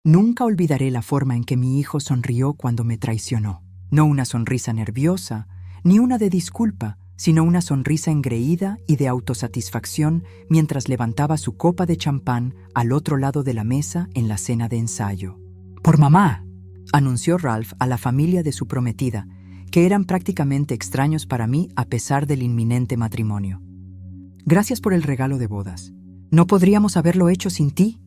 Nunca olvidaré la forma en que mi hijo sonrió cuando me traicionó. No una sonrisa nerviosa, ni una de disculpa, sino una sonrisa engreída y de autosatisfacción mientras levantaba su copa de champán al otro lado de la mesa en la cena de ensayo. «Por mamá», anunció Ralph a la familia de su prometida, que eran prácticamente extraños para mí a pesar del inminente matrimonio. «Gracias por el regalo de bodas. No podríamos haberlo hecho sin ti».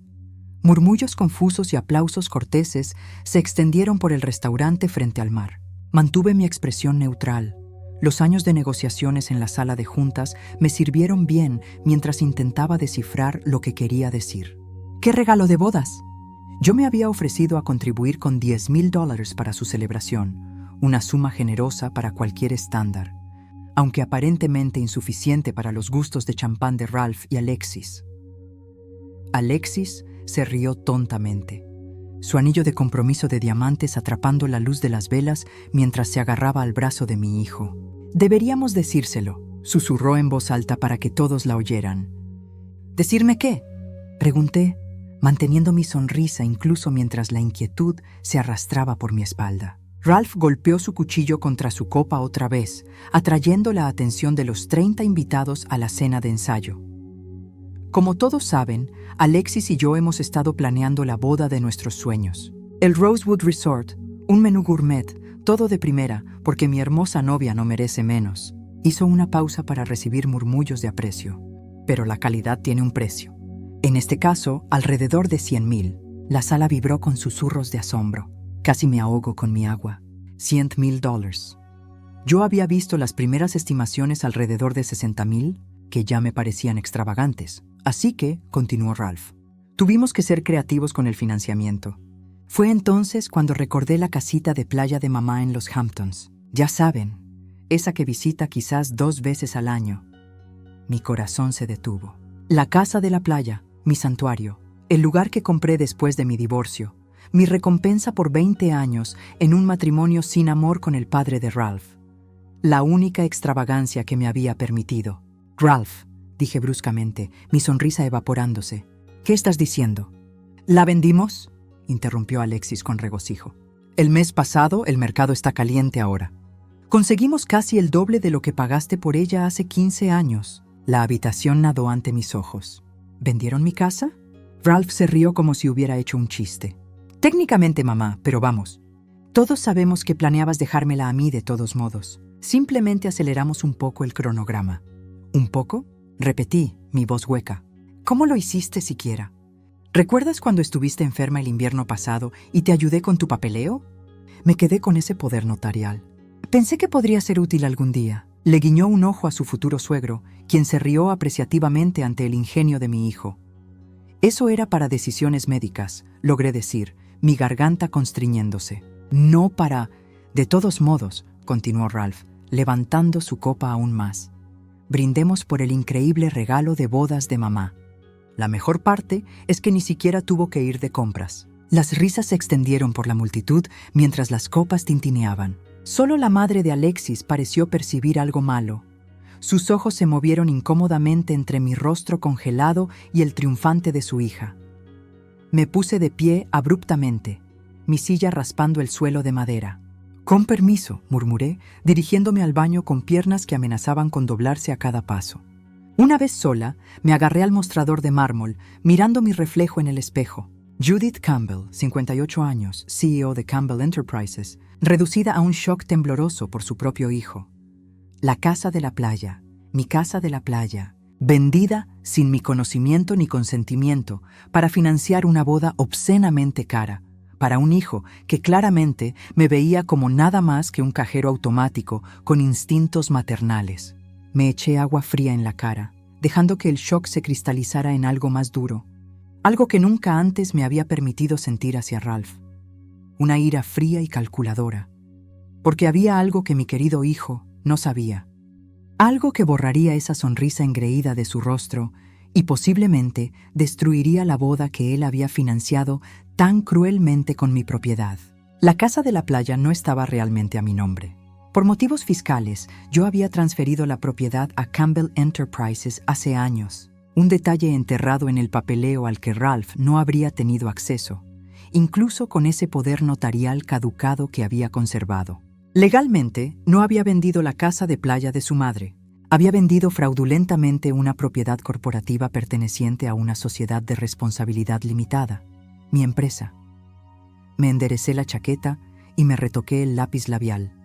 Murmullos confusos y aplausos corteses se extendieron por el restaurante frente al mar. Mantuve mi expresión neutral. Los años de negociaciones en la sala de juntas me sirvieron bien mientras intentaba descifrar lo que quería decir. ¿Qué regalo de bodas? Yo me había ofrecido a contribuir con $10,000 para su celebración, una suma generosa para cualquier estándar, aunque aparentemente insuficiente para los gustos de champán de Ralph y Alexis. Alexis se rió tontamente, su anillo de compromiso de diamantes atrapando la luz de las velas mientras se agarraba al brazo de mi hijo. «Deberíamos decírselo», susurró en voz alta para que todos la oyeran. «¿Decirme qué?», pregunté, manteniendo mi sonrisa incluso mientras la inquietud se arrastraba por mi espalda. Ralph golpeó su cuchillo contra su copa otra vez, atrayendo la atención de los 30 invitados a la cena de ensayo. Como todos saben, Alexis y yo hemos estado planeando la boda de nuestros sueños. El Rosewood Resort, un menú gourmet, todo de primera, porque mi hermosa novia no merece menos. Hizo una pausa para recibir murmullos de aprecio. Pero la calidad tiene un precio. En este caso, alrededor de $100,000. La sala vibró con susurros de asombro. Casi me ahogo con mi agua. $100,000. Yo había visto las primeras estimaciones alrededor de $60,000, que ya me parecían extravagantes. Así que, continuó Ralph, tuvimos que ser creativos con el financiamiento. Fue entonces cuando recordé la casita de playa de mamá en los Hamptons. Ya saben, esa que visita quizás 2 veces al año. Mi corazón se detuvo. La casa de la playa, mi santuario, el lugar que compré después de mi divorcio, mi recompensa por 20 años en un matrimonio sin amor con el padre de Ralph. La única extravagancia que me había permitido. «Ralph», dije bruscamente, mi sonrisa evaporándose. «¿Qué estás diciendo?» «¿La vendimos?», interrumpió Alexis con regocijo. «El mes pasado, el mercado está caliente ahora. Conseguimos casi el doble de lo que pagaste por ella hace 15 años. La habitación nadó ante mis ojos. ¿Vendieron mi casa?» Ralph se rió como si hubiera hecho un chiste. «Técnicamente, mamá, pero vamos. Todos sabemos que planeabas dejármela a mí de todos modos. Simplemente aceleramos un poco el cronograma». «¿Un poco?», repetí, mi voz hueca. «¿Cómo lo hiciste siquiera? ¿Recuerdas cuando estuviste enferma el invierno pasado y te ayudé con tu papeleo?» Me quedé con ese poder notarial. Pensé que podría ser útil algún día. Le guiñó un ojo a su futuro suegro, quien se rió apreciativamente ante el ingenio de mi hijo. «Eso era para decisiones médicas», logré decir, mi garganta constriñéndose. «No para...» «De todos modos», continuó Ralph, levantando su copa aún más. «Brindemos por el increíble regalo de bodas de mamá. La mejor parte es que ni siquiera tuvo que ir de compras». Las risas se extendieron por la multitud mientras las copas tintineaban. Solo la madre de Alexis pareció percibir algo malo. Sus ojos se movieron incómodamente entre mi rostro congelado y el triunfante de su hija. Me puse de pie abruptamente, mi silla raspando el suelo de madera. «Con permiso», murmuré, dirigiéndome al baño con piernas que amenazaban con doblarse a cada paso. Una vez sola, me agarré al mostrador de mármol, mirando mi reflejo en el espejo. Judith Campbell, 58 años, CEO de Campbell Enterprises, reducida a un shock tembloroso por su propio hijo. La casa de la playa, mi casa de la playa, vendida sin mi conocimiento ni consentimiento para financiar una boda obscenamente cara, para un hijo que claramente me veía como nada más que un cajero automático con instintos maternales. Me eché agua fría en la cara, dejando que el shock se cristalizara en algo más duro, algo que nunca antes me había permitido sentir hacia Ralph. Una ira fría y calculadora, porque había algo que mi querido hijo no sabía. Algo que borraría esa sonrisa engreída de su rostro y posiblemente destruiría la boda que él había financiado tan cruelmente con mi propiedad. La casa de la playa no estaba realmente a mi nombre. Por motivos fiscales, yo había transferido la propiedad a Campbell Enterprises hace años, un detalle enterrado en el papeleo al que Ralph no habría tenido acceso, incluso con ese poder notarial caducado que había conservado. Legalmente, no había vendido la casa de playa de su madre. Había vendido fraudulentamente una propiedad corporativa perteneciente a una sociedad de responsabilidad limitada, mi empresa. Me enderecé la chaqueta y me retoqué el lápiz labial,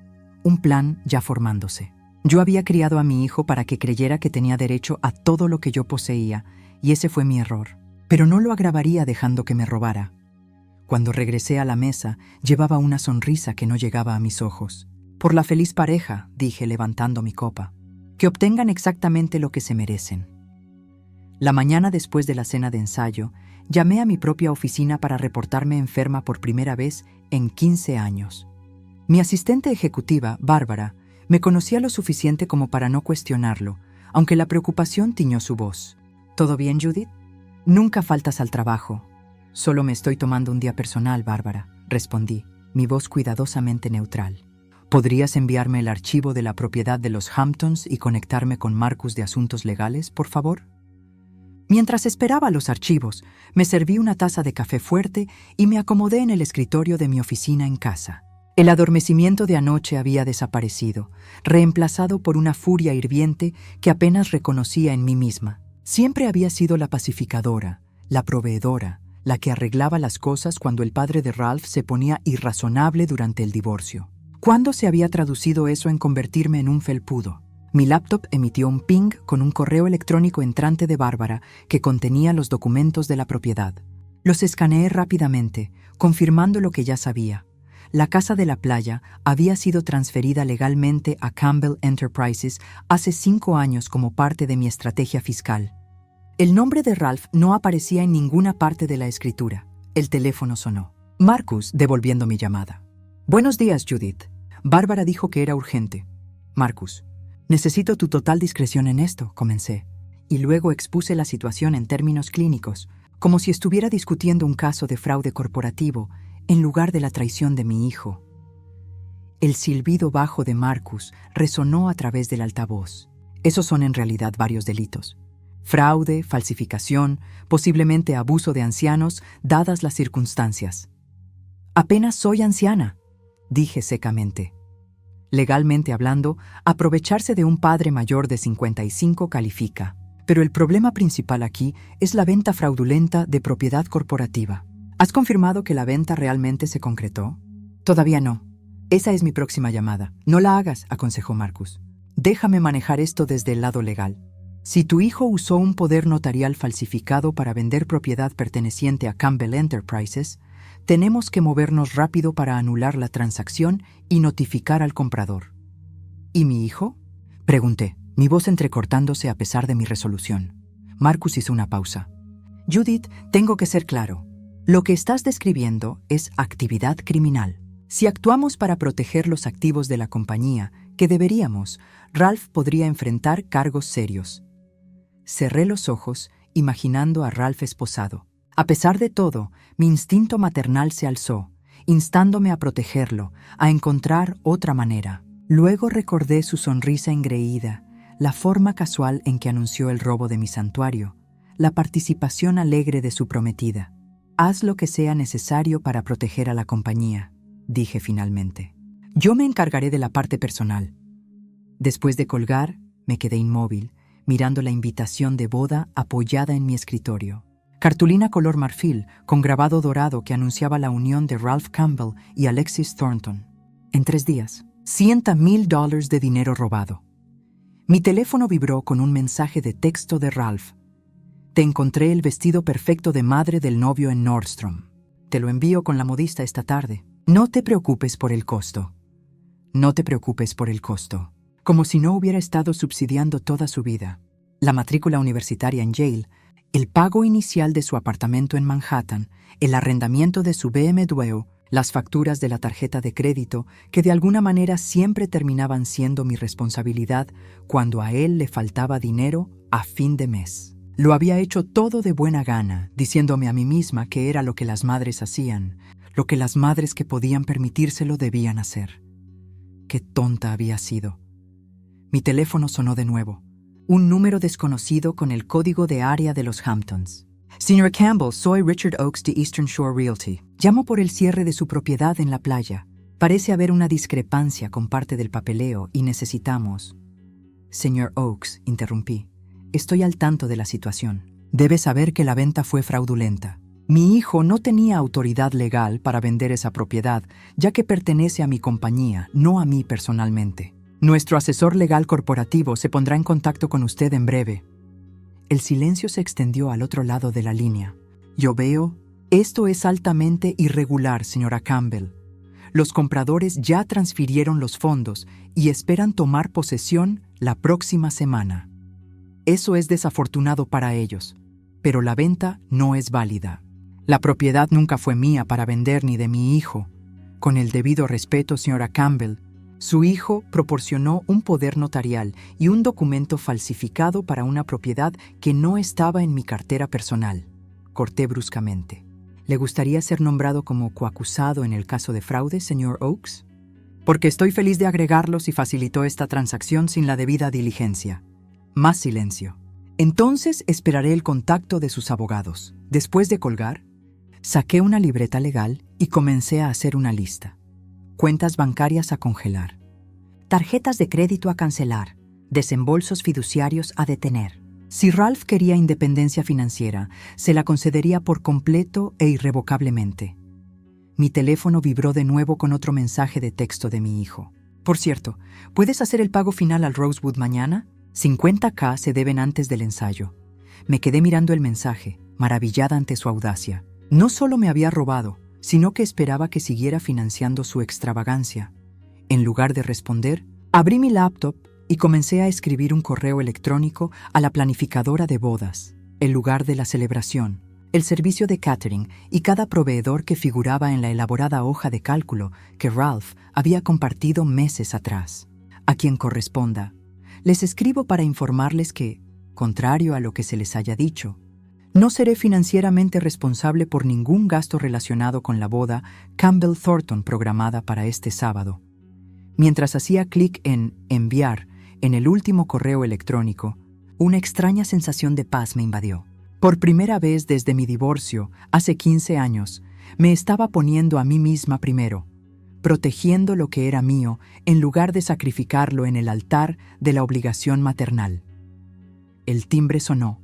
un plan ya formándose. Yo había criado a mi hijo para que creyera que tenía derecho a todo lo que yo poseía, y ese fue mi error. Pero no lo agravaría dejando que me robara. Cuando regresé a la mesa, llevaba una sonrisa que no llegaba a mis ojos. Por la feliz pareja, dije levantando mi copa, que obtengan exactamente lo que se merecen. La mañana después de la cena de ensayo, llamé a mi propia oficina para reportarme enferma por primera vez en 15 años. Mi asistente ejecutiva, Bárbara, me conocía lo suficiente como para no cuestionarlo, aunque la preocupación tiñó su voz. ¿Todo bien, Judith? Nunca faltas al trabajo. Solo me estoy tomando un día personal, Bárbara, respondí, mi voz cuidadosamente neutral. ¿Podrías enviarme el archivo de la propiedad de los Hamptons y conectarme con Marcus de Asuntos Legales, por favor? Mientras esperaba los archivos, me serví una taza de café fuerte y me acomodé en el escritorio de mi oficina en casa. El adormecimiento de anoche había desaparecido, reemplazado por una furia hirviente que apenas reconocía en mí misma. Siempre había sido la pacificadora, la proveedora, la que arreglaba las cosas cuando el padre de Ralph se ponía irrazonable durante el divorcio. ¿Cuándo se había traducido eso en convertirme en un felpudo? Mi laptop emitió un ping con un correo electrónico entrante de Bárbara que contenía los documentos de la propiedad. Los escaneé rápidamente, confirmando lo que ya sabía. La casa de la playa había sido transferida legalmente a Campbell Enterprises hace 5 años como parte de mi estrategia fiscal. El nombre de Ralph no aparecía en ninguna parte de la escritura. El teléfono sonó. Marcus, devolviendo mi llamada. Buenos días, Judith. Bárbara dijo que era urgente. Marcus. Necesito tu total discreción en esto, comencé. Y luego expuse la situación en términos clínicos, como si estuviera discutiendo un caso de fraude corporativo en lugar de la traición de mi hijo. El silbido bajo de Marcus resonó a través del altavoz. Esos son en realidad varios delitos. Fraude, falsificación, posiblemente abuso de ancianos, dadas las circunstancias. Apenas soy anciana, dije secamente. Legalmente hablando, aprovecharse de un padre mayor de 55 califica. Pero el problema principal aquí es la venta fraudulenta de propiedad corporativa. ¿Has confirmado que la venta realmente se concretó? Todavía no. Esa es mi próxima llamada. No la hagas, aconsejó Marcus. Déjame manejar esto desde el lado legal. Si tu hijo usó un poder notarial falsificado para vender propiedad perteneciente a Campbell Enterprises, tenemos que movernos rápido para anular la transacción y notificar al comprador. ¿Y mi hijo? Pregunté, mi voz entrecortándose a pesar de mi resolución. Marcus hizo una pausa. Judith, tengo que ser claro. Lo que estás describiendo es actividad criminal. Si actuamos para proteger los activos de la compañía, que deberíamos, Ralph podría enfrentar cargos serios. Cerré los ojos, imaginando a Ralph esposado. A pesar de todo, mi instinto maternal se alzó, instándome a protegerlo, a encontrar otra manera. Luego recordé su sonrisa engreída, la forma casual en que anunció el robo de mi santuario, la participación alegre de su prometida. Haz lo que sea necesario para proteger a la compañía, dije finalmente. Yo me encargaré de la parte personal. Después de colgar, me quedé inmóvil, mirando la invitación de boda apoyada en mi escritorio. Cartulina color marfil, con grabado dorado que anunciaba la unión de Ralph Campbell y Alexis Thornton. En 3 días, $100,000 de dinero robado. Mi teléfono vibró con un mensaje de texto de Ralph. Te encontré el vestido perfecto de madre del novio en Nordstrom. Te lo envío con la modista esta tarde. No te preocupes por el costo. No te preocupes por el costo. Como si no hubiera estado subsidiando toda su vida. La matrícula universitaria en Yale, el pago inicial de su apartamento en Manhattan, el arrendamiento de su BMW, las facturas de la tarjeta de crédito, que de alguna manera siempre terminaban siendo mi responsabilidad cuando a él le faltaba dinero a fin de mes. Lo había hecho todo de buena gana, diciéndome a mí misma que era lo que las madres hacían, lo que las madres que podían permitírselo debían hacer. Qué tonta había sido. Mi teléfono sonó de nuevo. Un número desconocido con el código de área de los Hamptons. Señor Campbell, soy Richard Oakes de Eastern Shore Realty. Llamo por el cierre de su propiedad en la playa. Parece haber una discrepancia con parte del papeleo y necesitamos... Señor Oakes, interrumpí. Estoy al tanto de la situación. Debe saber que la venta fue fraudulenta. Mi hijo no tenía autoridad legal para vender esa propiedad, ya que pertenece a mi compañía, no a mí personalmente. Nuestro asesor legal corporativo se pondrá en contacto con usted en breve. El silencio se extendió al otro lado de la línea. Yo veo, esto es altamente irregular, señora Campbell. Los compradores ya transfirieron los fondos y esperan tomar posesión la próxima semana. Eso es desafortunado para ellos, pero la venta no es válida. La propiedad nunca fue mía para vender ni de mi hijo. Con el debido respeto, señora Campbell, su hijo proporcionó un poder notarial y un documento falsificado para una propiedad que no estaba en mi cartera personal. Corté bruscamente. ¿Le gustaría ser nombrado como coacusado en el caso de fraude, señor Oakes? Porque estoy feliz de agregarlo si facilitó esta transacción sin la debida diligencia. Más silencio. Entonces esperaré el contacto de sus abogados. Después de colgar, saqué una libreta legal y comencé a hacer una lista. Cuentas bancarias a congelar. Tarjetas de crédito a cancelar. Desembolsos fiduciarios a detener. Si Ralph quería independencia financiera, se la concedería por completo e irrevocablemente. Mi teléfono vibró de nuevo con otro mensaje de texto de mi hijo. Por cierto, ¿puedes hacer el pago final al Rosewood mañana? 50K se deben antes del ensayo. Me quedé mirando el mensaje, maravillada ante su audacia. No solo me había robado, sino que esperaba que siguiera financiando su extravagancia. En lugar de responder, abrí mi laptop y comencé a escribir un correo electrónico a la planificadora de bodas, el lugar de la celebración, el servicio de catering y cada proveedor que figuraba en la elaborada hoja de cálculo que Ralph había compartido meses atrás. A quien corresponda, les escribo para informarles que, contrario a lo que se les haya dicho, no seré financieramente responsable por ningún gasto relacionado con la boda Campbell Thornton programada para este sábado. Mientras hacía clic en enviar en el último correo electrónico, una extraña sensación de paz me invadió. Por primera vez desde mi divorcio, hace 15 años, me estaba poniendo a mí misma primero, protegiendo lo que era mío en lugar de sacrificarlo en el altar de la obligación maternal. El timbre sonó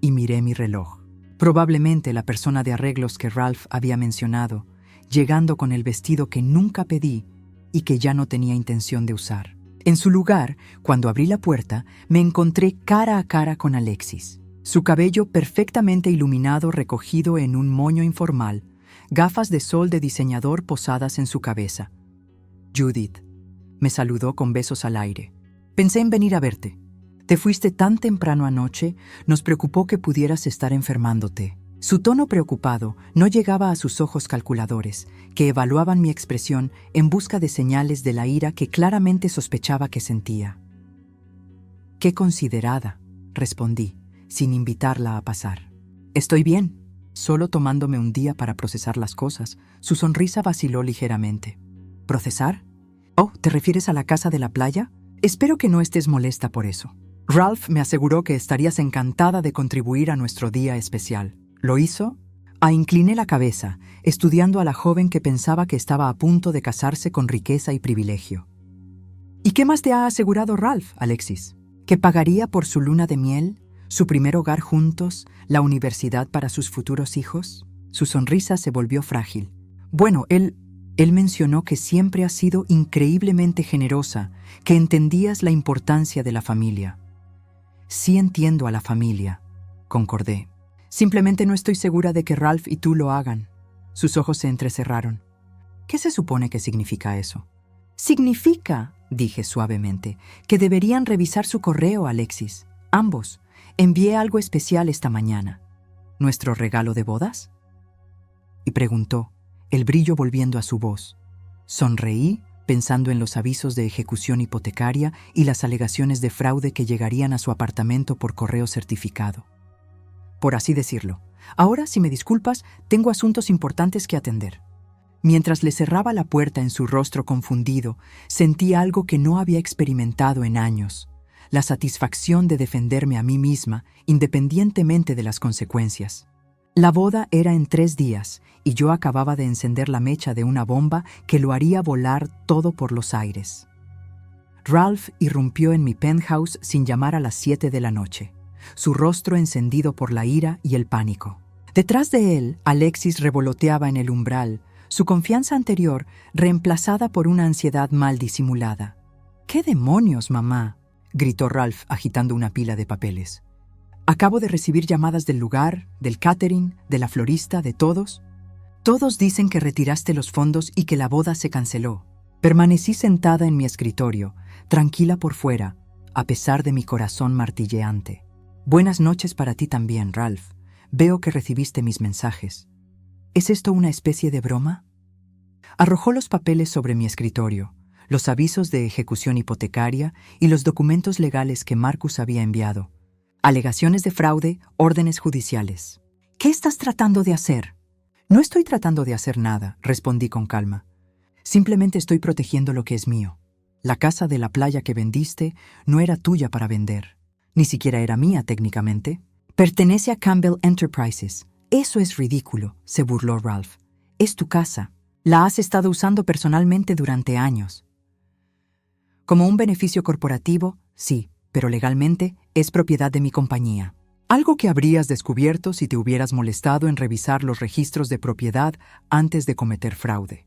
y miré mi reloj. Probablemente la persona de arreglos que Ralph había mencionado, llegando con el vestido que nunca pedí y que ya no tenía intención de usar. En su lugar, cuando abrí la puerta, me encontré cara a cara con Alexis. Su cabello perfectamente iluminado recogido en un moño informal, gafas de sol de diseñador posadas en su cabeza. Judith, me saludó con besos al aire. Pensé en venir a verte. Te fuiste tan temprano anoche, nos preocupó que pudieras estar enfermándote. Su tono preocupado no llegaba a sus ojos calculadores, que evaluaban mi expresión en busca de señales de la ira que claramente sospechaba que sentía. «Qué considerada», respondí, sin invitarla a pasar. «Estoy bien, solo tomándome un día para procesar las cosas». Su sonrisa vaciló ligeramente. «¿Procesar? Oh, ¿te refieres a la casa de la playa? Espero que no estés molesta por eso. Ralph me aseguró que estarías encantada de contribuir a nuestro día especial. ¿Lo hizo?» Incliné la cabeza, estudiando a la joven que pensaba que estaba a punto de casarse con riqueza y privilegio. «¿Y qué más te ha asegurado Ralph, Alexis? ¿Que pagaría por su luna de miel, su primer hogar juntos, la universidad para sus futuros hijos?» Su sonrisa se volvió frágil. «Bueno, él mencionó que siempre has sido increíblemente generosa, que entendías la importancia de la familia». «Sí entiendo a la familia», concordé. «Simplemente no estoy segura de que Ralph y tú lo hagan». Sus ojos se entrecerraron. «¿Qué se supone que significa eso?» «Significa», dije suavemente, «que deberían revisar su correo, Alexis. Ambos. Envié algo especial esta mañana». «¿Nuestro regalo de bodas?» Y preguntó, el brillo volviendo a su voz. Sonreí, pensando en los avisos de ejecución hipotecaria y las alegaciones de fraude que llegarían a su apartamento por correo certificado. Por así decirlo, ahora, si me disculpas, tengo asuntos importantes que atender. Mientras le cerraba la puerta en su rostro confundido, sentí algo que no había experimentado en años, la satisfacción de defenderme a mí misma, independientemente de las consecuencias. La boda era en 3 días y yo acababa de encender la mecha de una bomba que lo haría volar todo por los aires. Ralph irrumpió en mi penthouse sin llamar a las 7 de la noche, su rostro encendido por la ira y el pánico. Detrás de él, Alexis revoloteaba en el umbral, su confianza anterior reemplazada por una ansiedad mal disimulada. «¿Qué demonios, mamá?», gritó Ralph agitando una pila de papeles. «Acabo de recibir llamadas del lugar, del catering, de la florista, de todos. Todos dicen que retiraste los fondos y que la boda se canceló». Permanecí sentada en mi escritorio, tranquila por fuera, a pesar de mi corazón martilleante. «Buenas noches para ti también, Ralph. Veo que recibiste mis mensajes. ¿Es esto una especie de broma?». Arrojó los papeles sobre mi escritorio, los avisos de ejecución hipotecaria y los documentos legales que Marcus había enviado. Alegaciones de fraude, órdenes judiciales. «¿Qué estás tratando de hacer?». «No estoy tratando de hacer nada», respondí con calma. «Simplemente estoy protegiendo lo que es mío. La casa de la playa que vendiste no era tuya para vender. Ni siquiera era mía técnicamente. Pertenece a Campbell Enterprises». «Eso es ridículo», se burló Ralph. «Es tu casa. La has estado usando personalmente durante años». «Como un beneficio corporativo, sí, pero legalmente es propiedad de mi compañía». Algo que habrías descubierto si te hubieras molestado en revisar los registros de propiedad antes de cometer fraude.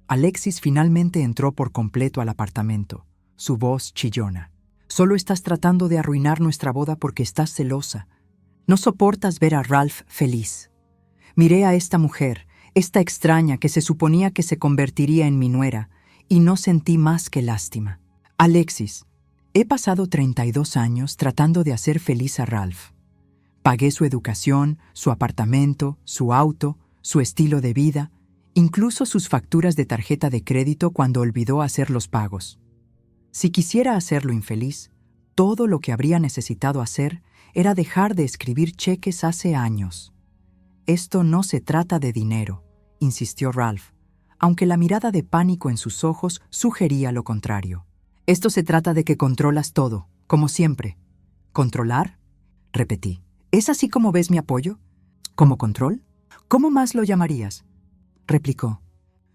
Alexis finalmente entró por completo al apartamento, su voz chillona. «Solo estás tratando de arruinar nuestra boda porque estás celosa. No soportas ver a Ralph feliz». Miré a esta mujer, esta extraña que se suponía que se convertiría en mi nuera, y no sentí más que lástima. «Alexis, he pasado 32 años tratando de hacer feliz a Ralph. Pagué su educación, su apartamento, su auto, su estilo de vida, incluso sus facturas de tarjeta de crédito cuando olvidó hacer los pagos. Si quisiera hacerlo infeliz, todo lo que habría necesitado hacer era dejar de escribir cheques hace años». «Esto no se trata de dinero», insistió Ralph, aunque la mirada de pánico en sus ojos sugería lo contrario. «Esto se trata de que controlas todo, como siempre». «¿Controlar?», repetí. «¿Es así como ves mi apoyo? ¿Como control? ¿Cómo más lo llamarías?», replicó.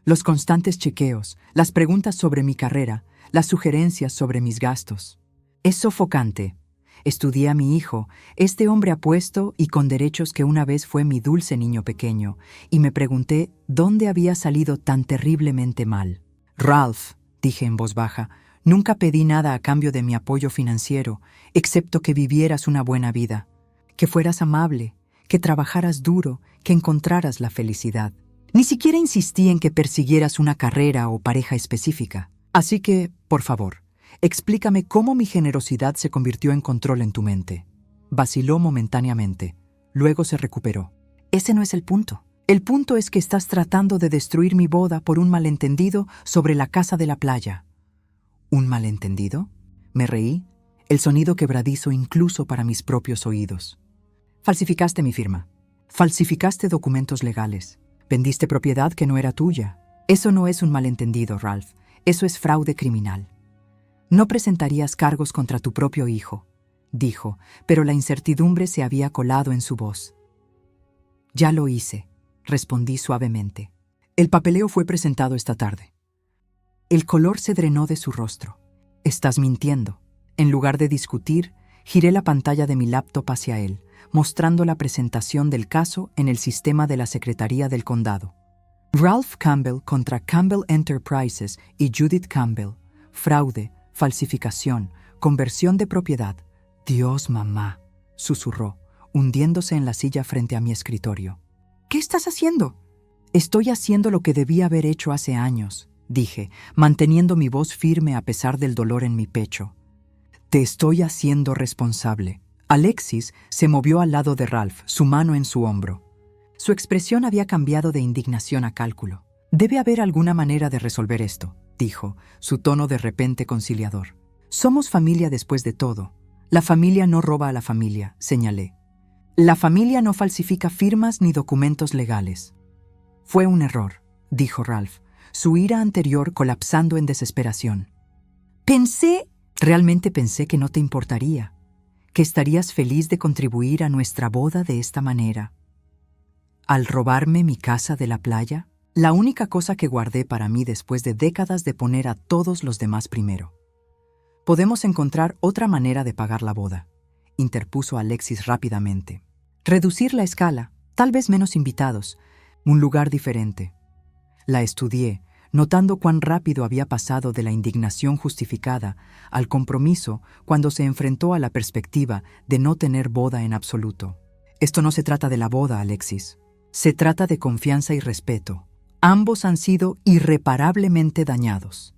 «Los constantes chequeos, las preguntas sobre mi carrera, las sugerencias sobre mis gastos. Es sofocante. Estudié a mi hijo, este hombre apuesto y con derechos que una vez fue mi dulce niño pequeño, y me pregunté dónde había salido tan terriblemente mal». «Ralph», dije en voz baja, «nunca pedí nada a cambio de mi apoyo financiero, excepto que vivieras una buena vida, que fueras amable, que trabajaras duro, que encontraras la felicidad. Ni siquiera insistí en que persiguieras una carrera o pareja específica. Así que, por favor, explícame cómo mi generosidad se convirtió en control en tu mente». Vaciló momentáneamente. Luego se recuperó. «Ese no es el punto. El punto es que estás tratando de destruir mi boda por un malentendido sobre la casa de la playa». «¿Un malentendido?», me reí, el sonido quebradizo incluso para mis propios oídos. «Falsificaste mi firma. Falsificaste documentos legales. Vendiste propiedad que no era tuya. Eso no es un malentendido, Ralph. Eso es fraude criminal. No presentarías cargos contra tu propio hijo», dijo, pero la incertidumbre se había colado en su voz. «Ya lo hice», respondí suavemente. «El papeleo fue presentado esta tarde». El color se drenó de su rostro. «Estás mintiendo». En lugar de discutir, giré la pantalla de mi laptop hacia él, mostrando la presentación del caso en el sistema de la Secretaría del Condado. «Ralph Campbell contra Campbell Enterprises y Judith Campbell. Fraude, falsificación, conversión de propiedad». «Dios, mamá», susurró, hundiéndose en la silla frente a mi escritorio. «¿Qué estás haciendo?». «Estoy haciendo lo que debía haber hecho hace años», dije, manteniendo mi voz firme a pesar del dolor en mi pecho. «Te estoy haciendo responsable». Alexis se movió al lado de Ralph, su mano en su hombro. Su expresión había cambiado de indignación a cálculo. «Debe haber alguna manera de resolver esto», dijo, su tono de repente conciliador. «Somos familia después de todo. La familia no roba a la familia», señalé. «La familia no falsifica firmas ni documentos legales». «Fue un error», dijo Ralph, su ira anterior colapsando en desesperación. Realmente pensé que no te importaría, que estarías feliz de contribuir a nuestra boda de esta manera». ¿Al robarme mi casa de la playa? La única cosa que guardé para mí después de décadas de poner a todos los demás primero. Podemos encontrar otra manera de pagar la boda, interpuso Alexis rápidamente. Reducir la escala, tal vez menos invitados, un lugar diferente. La estudié, notando cuán rápido había pasado de la indignación justificada al compromiso cuando se enfrentó a la perspectiva de no tener boda en absoluto. Esto no se trata de la boda, Alexis. Se trata de confianza y respeto. Ambos han sido irreparablemente dañados.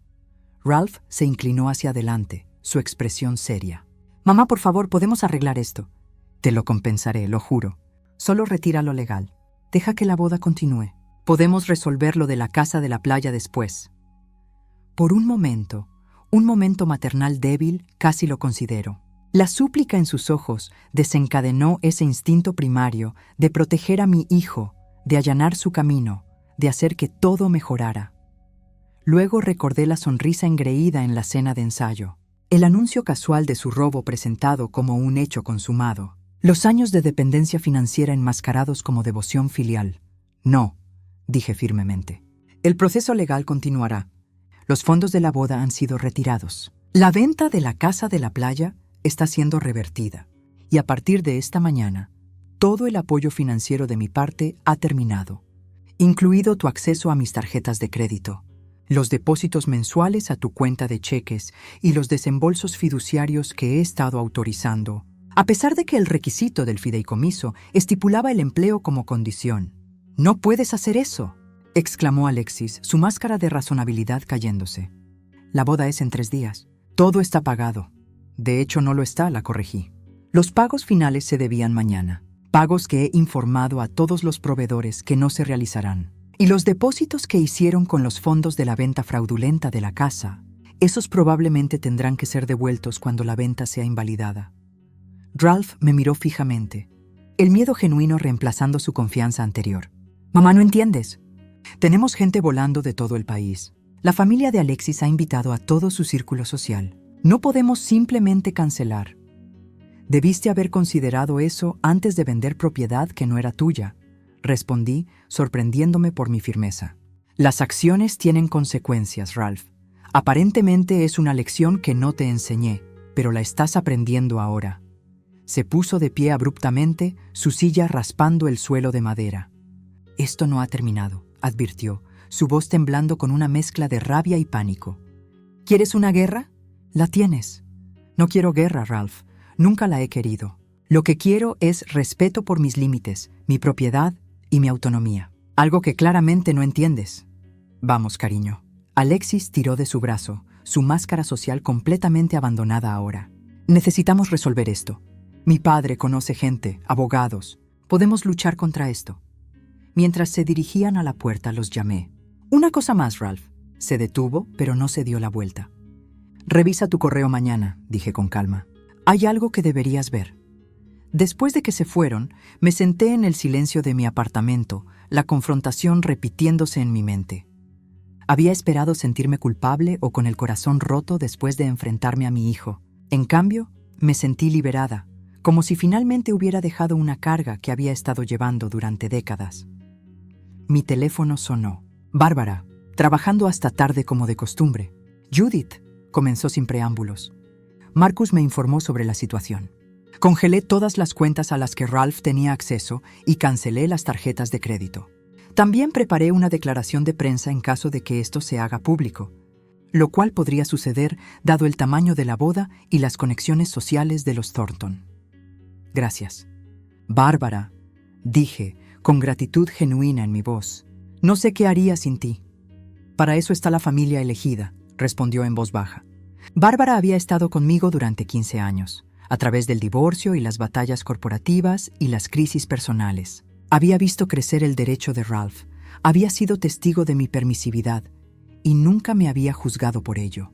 Ralph se inclinó hacia adelante, su expresión seria. Mamá, por favor, ¿podemos arreglar esto? Te lo compensaré, lo juro. Solo retira lo legal. Deja que la boda continúe. Podemos resolver lo de la casa de la playa después. Por un momento maternal débil, casi lo considero. La súplica en sus ojos desencadenó ese instinto primario de proteger a mi hijo, de allanar su camino, de hacer que todo mejorara. Luego recordé la sonrisa engreída en la cena de ensayo, el anuncio casual de su robo presentado como un hecho consumado, los años de dependencia financiera enmascarados como devoción filial. No, dije firmemente. El proceso legal continuará. Los fondos de la boda han sido retirados. La venta de la casa de la playa está siendo revertida. Y a partir de esta mañana, todo el apoyo financiero de mi parte ha terminado, incluido tu acceso a mis tarjetas de crédito, los depósitos mensuales a tu cuenta de cheques y los desembolsos fiduciarios que he estado autorizando, a pesar de que el requisito del fideicomiso estipulaba el empleo como condición. «No puedes hacer eso», exclamó Alexis, su máscara de razonabilidad cayéndose. «La boda es en 3 días. Todo está pagado». «De hecho, no lo está», la corregí. Los pagos finales se debían mañana. Pagos que he informado a todos los proveedores que no se realizarán. Y los depósitos que hicieron con los fondos de la venta fraudulenta de la casa, esos probablemente tendrán que ser devueltos cuando la venta sea invalidada. Ralph me miró fijamente, el miedo genuino reemplazando su confianza anterior. «Mamá, no entiendes. Tenemos gente volando de todo el país. La familia de Alexis ha invitado a todo su círculo social. No podemos simplemente cancelar. Debiste haber considerado eso antes de vender propiedad que no era tuya», respondí, sorprendiéndome por mi firmeza. «Las acciones tienen consecuencias, Ralph. Aparentemente es una lección que no te enseñé, pero la estás aprendiendo ahora». Se puso de pie abruptamente, su silla raspando el suelo de madera. «Esto no ha terminado», advirtió, su voz temblando con una mezcla de rabia y pánico. «¿Quieres una guerra? La tienes». «No quiero guerra, Ralph. Nunca la he querido. Lo que quiero es respeto por mis límites, mi propiedad y mi autonomía. Algo que claramente no entiendes». «Vamos, cariño». Alexis tiró de su brazo, su máscara social completamente abandonada ahora. «Necesitamos resolver esto. Mi padre conoce gente, abogados. Podemos luchar contra esto». Mientras se dirigían a la puerta, los llamé. «Una cosa más, Ralph». Se detuvo, pero no se dio la vuelta. «Revisa tu correo mañana», dije con calma. «Hay algo que deberías ver». Después de que se fueron, me senté en el silencio de mi apartamento, la confrontación repitiéndose en mi mente. Había esperado sentirme culpable o con el corazón roto después de enfrentarme a mi hijo. En cambio, me sentí liberada, como si finalmente hubiera dejado una carga que había estado llevando durante décadas. Mi teléfono sonó. Bárbara, trabajando hasta tarde como de costumbre. «Judith», comenzó sin preámbulos. Marcus me informó sobre la situación. Congelé todas las cuentas a las que Ralph tenía acceso y cancelé las tarjetas de crédito. También preparé una declaración de prensa en caso de que esto se haga público, lo cual podría suceder dado el tamaño de la boda y las conexiones sociales de los Thornton. «Gracias». «Bárbara», dije, con gratitud genuina en mi voz. «No sé qué haría sin ti». «Para eso está la familia elegida», respondió en voz baja. Bárbara había estado conmigo durante 15 años, a través del divorcio y las batallas corporativas y las crisis personales. Había visto crecer el derecho de Ralph, había sido testigo de mi permisividad y nunca me había juzgado por ello.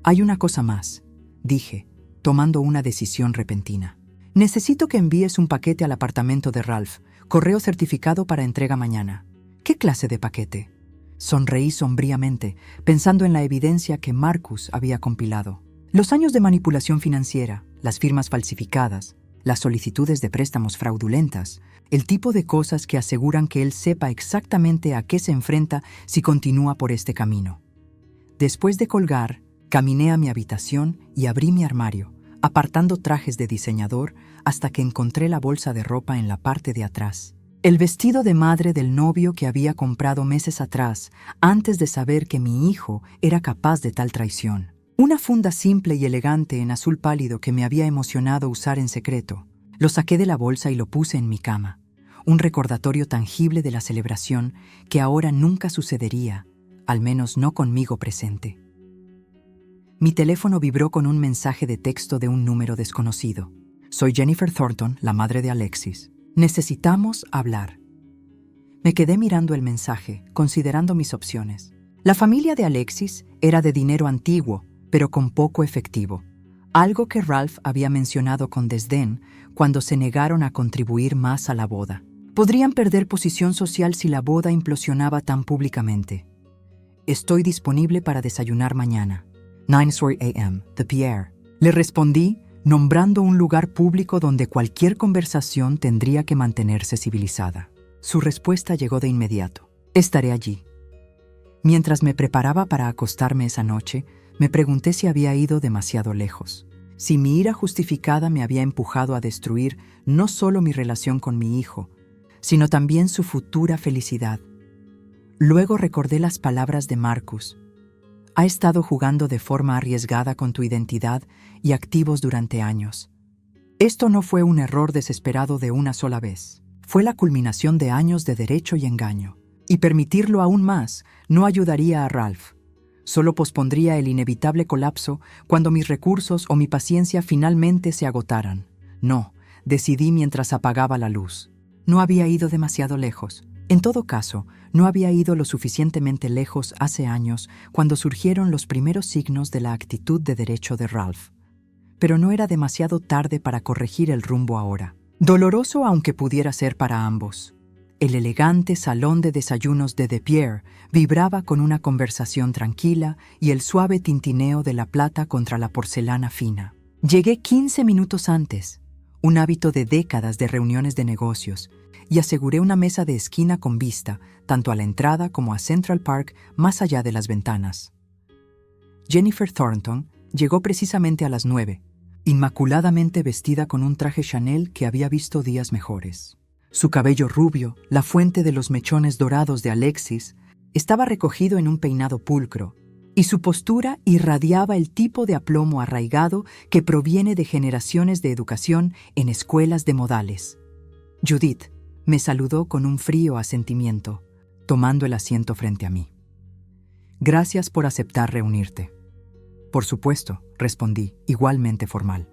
«Hay una cosa más», dije, tomando una decisión repentina. «Necesito que envíes un paquete al apartamento de Ralph, correo certificado para entrega mañana». «¿Qué clase de paquete?». Sonreí sombríamente, pensando en la evidencia que Marcus había compilado. Los años de manipulación financiera, las firmas falsificadas, las solicitudes de préstamos fraudulentas, el tipo de cosas que aseguran que él sepa exactamente a qué se enfrenta si continúa por este camino. Después de colgar, caminé a mi habitación y abrí mi armario, apartando trajes de diseñador hasta que encontré la bolsa de ropa en la parte de atrás. El vestido de madre del novio que había comprado meses atrás, antes de saber que mi hijo era capaz de tal traición. Una funda simple y elegante en azul pálido que me había emocionado usar en secreto. Lo saqué de la bolsa y lo puse en mi cama. Un recordatorio tangible de la celebración que ahora nunca sucedería, al menos no conmigo presente. Mi teléfono vibró con un mensaje de texto de un número desconocido. Soy Jennifer Thornton, la madre de Alexis. Necesitamos hablar. Me quedé mirando el mensaje, considerando mis opciones. La familia de Alexis era de dinero antiguo, pero con poco efectivo, algo que Ralph había mencionado con desdén cuando se negaron a contribuir más a la boda. Podrían perder posición social si la boda implosionaba tan públicamente. Estoy disponible para desayunar mañana. 9:30 a.m., The Pierre. Le respondí, nombrando un lugar público donde cualquier conversación tendría que mantenerse civilizada. Su respuesta llegó de inmediato. Estaré allí. Mientras me preparaba para acostarme esa noche, me pregunté si había ido demasiado lejos. Si mi ira justificada me había empujado a destruir no solo mi relación con mi hijo, sino también su futura felicidad. Luego recordé las palabras de Marcus. Ha estado jugando de forma arriesgada con tu identidad y activos durante años. Esto no fue un error desesperado de una sola vez. Fue la culminación de años de derecho y engaño. Y permitirlo aún más no ayudaría a Ralph. Solo pospondría el inevitable colapso cuando mis recursos o mi paciencia finalmente se agotaran. No, decidí mientras apagaba la luz. No había ido demasiado lejos. En todo caso, no había ido lo suficientemente lejos hace años cuando surgieron los primeros signos de la actitud de derecho de Ralph. Pero no era demasiado tarde para corregir el rumbo ahora. Doloroso aunque pudiera ser para ambos. El elegante salón de desayunos de The Pierre vibraba con una conversación tranquila y el suave tintineo de la plata contra la porcelana fina. Llegué 15 minutos antes, un hábito de décadas de reuniones de negocios, y aseguré una mesa de esquina con vista, tanto a la entrada como a Central Park, más allá de las ventanas. Jennifer Thornton llegó precisamente a las 9, inmaculadamente vestida con un traje Chanel que había visto días mejores. Su cabello rubio, la fuente de los mechones dorados de Alexis, estaba recogido en un peinado pulcro, y su postura irradiaba el tipo de aplomo arraigado que proviene de generaciones de educación en escuelas de modales. Judith me saludó con un frío asentimiento, tomando el asiento frente a mí. Gracias por aceptar reunirte. Por supuesto, respondí, igualmente formal.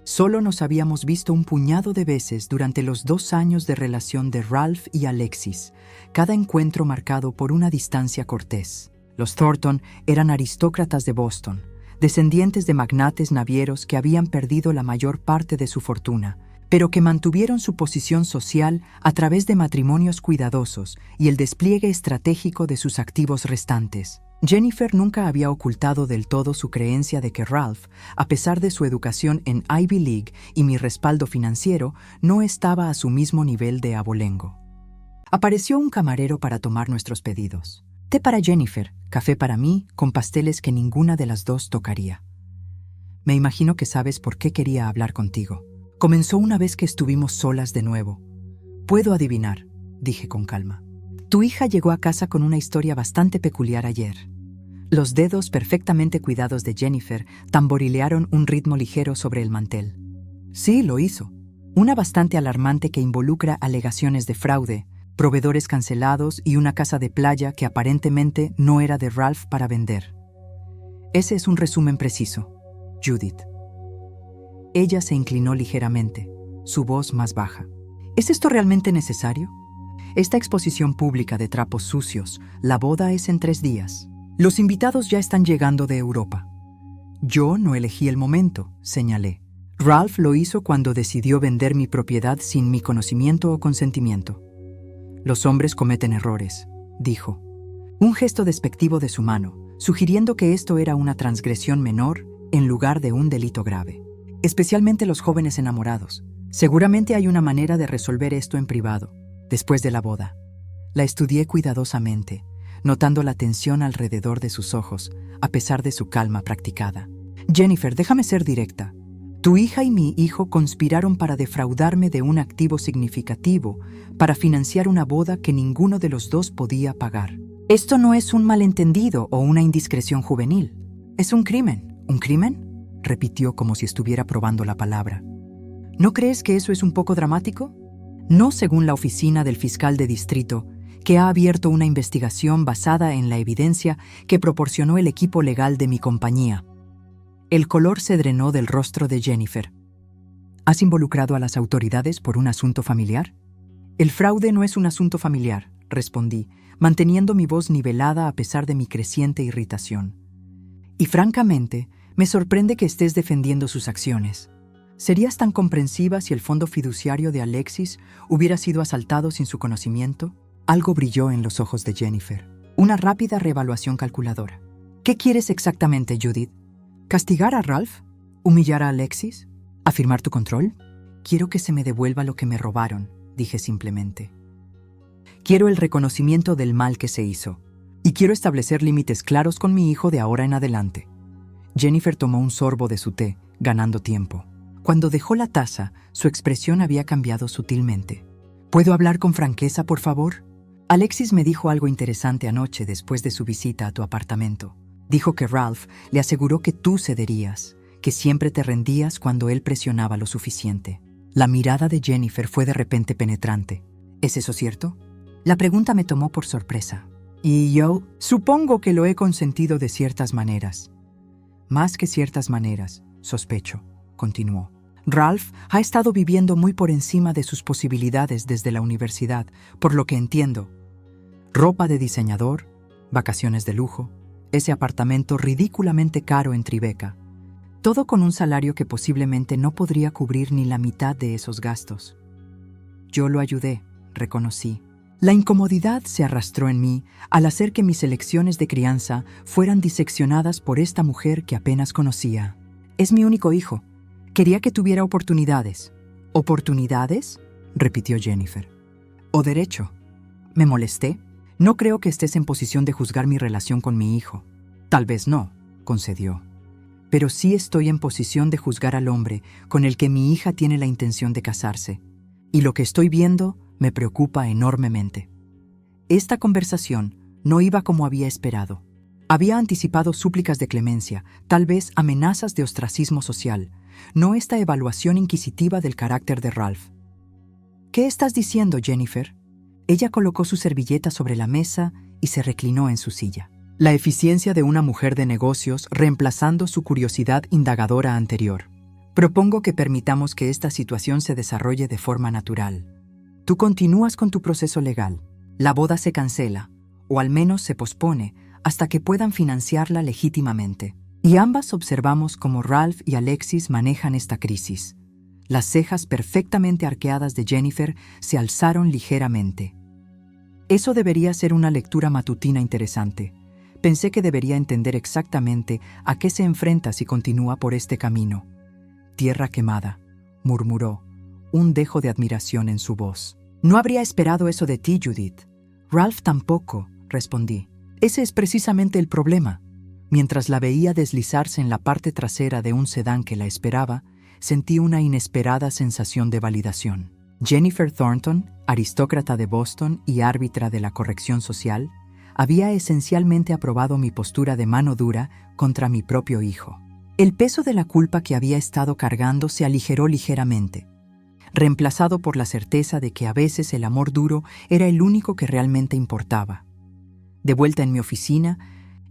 Solo nos habíamos visto un puñado de veces durante los 2 años de relación de Ralph y Alexis, cada encuentro marcado por una distancia cortés. Los Thornton eran aristócratas de Boston, descendientes de magnates navieros que habían perdido la mayor parte de su fortuna, pero que mantuvieron su posición social a través de matrimonios cuidadosos y el despliegue estratégico de sus activos restantes. Jennifer nunca había ocultado del todo su creencia de que Ralph, a pesar de su educación en Ivy League y mi respaldo financiero, no estaba a su mismo nivel de abolengo. Apareció un camarero para tomar nuestros pedidos. Té para Jennifer, café para mí, con pasteles que ninguna de las dos tocaría. Me imagino que sabes por qué quería hablar contigo. Comenzó una vez que estuvimos solas de nuevo. Puedo adivinar, dije con calma. Tu hija llegó a casa con una historia bastante peculiar ayer. Los dedos perfectamente cuidados de Jennifer tamborilearon un ritmo ligero sobre el mantel. Sí, lo hizo. Una bastante alarmante que involucra alegaciones de fraude, proveedores cancelados y una casa de playa que aparentemente no era de Ralph para vender. Ese es un resumen preciso, Judith. Ella se inclinó ligeramente, su voz más baja. ¿Es esto realmente necesario? Esta exposición pública de trapos sucios, la boda es en 3 días. Los invitados ya están llegando de Europa. Yo no elegí el momento, señalé. Ralph lo hizo cuando decidió vender mi propiedad sin mi conocimiento o consentimiento. Los hombres cometen errores, dijo. Un gesto despectivo de su mano, sugiriendo que esto era una transgresión menor en lugar de un delito grave. Especialmente los jóvenes enamorados. Seguramente hay una manera de resolver esto en privado, después de la boda. La estudié cuidadosamente, notando la tensión alrededor de sus ojos, a pesar de su calma practicada. Jennifer, déjame ser directa. Tu hija y mi hijo conspiraron para defraudarme de un activo significativo, para financiar una boda que ninguno de los dos podía pagar. Esto no es un malentendido o una indiscreción juvenil. Es un crimen. ¿Un crimen?, repitió como si estuviera probando la palabra. ¿No crees que eso es un poco dramático? No, según la oficina del fiscal de distrito, que ha abierto una investigación basada en la evidencia que proporcionó el equipo legal de mi compañía. El color se drenó del rostro de Jennifer. ¿Has involucrado a las autoridades por un asunto familiar? El fraude no es un asunto familiar, respondí, manteniendo mi voz nivelada a pesar de mi creciente irritación. Y francamente, me sorprende que estés defendiendo sus acciones. ¿Serías tan comprensiva si el fondo fiduciario de Alexis hubiera sido asaltado sin su conocimiento? Algo brilló en los ojos de Jennifer. Una rápida reevaluación calculadora. ¿Qué quieres exactamente, Judith? ¿Castigar a Ralph? ¿Humillar a Alexis? ¿Afirmar tu control? Quiero que se me devuelva lo que me robaron, dije simplemente. Quiero el reconocimiento del mal que se hizo. Y quiero establecer límites claros con mi hijo de ahora en adelante. Jennifer tomó un sorbo de su té, ganando tiempo. Cuando dejó la taza, su expresión había cambiado sutilmente. ¿Puedo hablar con franqueza, por favor? Alexis me dijo algo interesante anoche después de su visita a tu apartamento. Dijo que Ralph le aseguró que tú cederías, que siempre te rendías cuando él presionaba lo suficiente. La mirada de Jennifer fue de repente penetrante. ¿Es eso cierto? La pregunta me tomó por sorpresa. Y yo supongo que lo he consentido de ciertas maneras. Más que ciertas maneras, sospecho, continuó. Ralph ha estado viviendo muy por encima de sus posibilidades desde la universidad, por lo que entiendo. Ropa de diseñador, vacaciones de lujo, ese apartamento ridículamente caro en Tribeca. Todo con un salario que posiblemente no podría cubrir ni la mitad de esos gastos. Yo lo ayudé, reconocí. La incomodidad se arrastró en mí al hacer que mis elecciones de crianza fueran diseccionadas por esta mujer que apenas conocía. Es mi único hijo. Quería que tuviera oportunidades. ¿Oportunidades?, repitió Jennifer. ¿O derecho? Me molesté. No creo que estés en posición de juzgar mi relación con mi hijo. Tal vez no, concedió. Pero sí estoy en posición de juzgar al hombre con el que mi hija tiene la intención de casarse. Y lo que estoy viendo me preocupa enormemente. Esta conversación no iba como había esperado. Había anticipado súplicas de clemencia, tal vez amenazas de ostracismo social, no esta evaluación inquisitiva del carácter de Ralph. ¿Qué estás diciendo, Jennifer? Ella colocó su servilleta sobre la mesa y se reclinó en su silla. La eficiencia de una mujer de negocios reemplazando su curiosidad indagadora anterior. Propongo que permitamos que esta situación se desarrolle de forma natural. Tú continúas con tu proceso legal. La boda se cancela, o al menos se pospone, hasta que puedan financiarla legítimamente. Y ambas observamos cómo Ralph y Alexis manejan esta crisis. Las cejas perfectamente arqueadas de Jennifer se alzaron ligeramente. Eso debería ser una lectura matutina interesante. Pensé que debería entender exactamente a qué se enfrenta si continúa por este camino. Tierra quemada, murmuró, un dejo de admiración en su voz. No habría esperado eso de ti, Judith. Ralph tampoco, respondí. Ese es precisamente el problema. Mientras la veía deslizarse en la parte trasera de un sedán que la esperaba, sentí una inesperada sensación de validación. Jennifer Thornton, aristócrata de Boston y árbitra de la corrección social, había esencialmente aprobado mi postura de mano dura contra mi propio hijo. El peso de la culpa que había estado cargando se aligeró ligeramente, reemplazado por la certeza de que a veces el amor duro era el único que realmente importaba. De vuelta en mi oficina,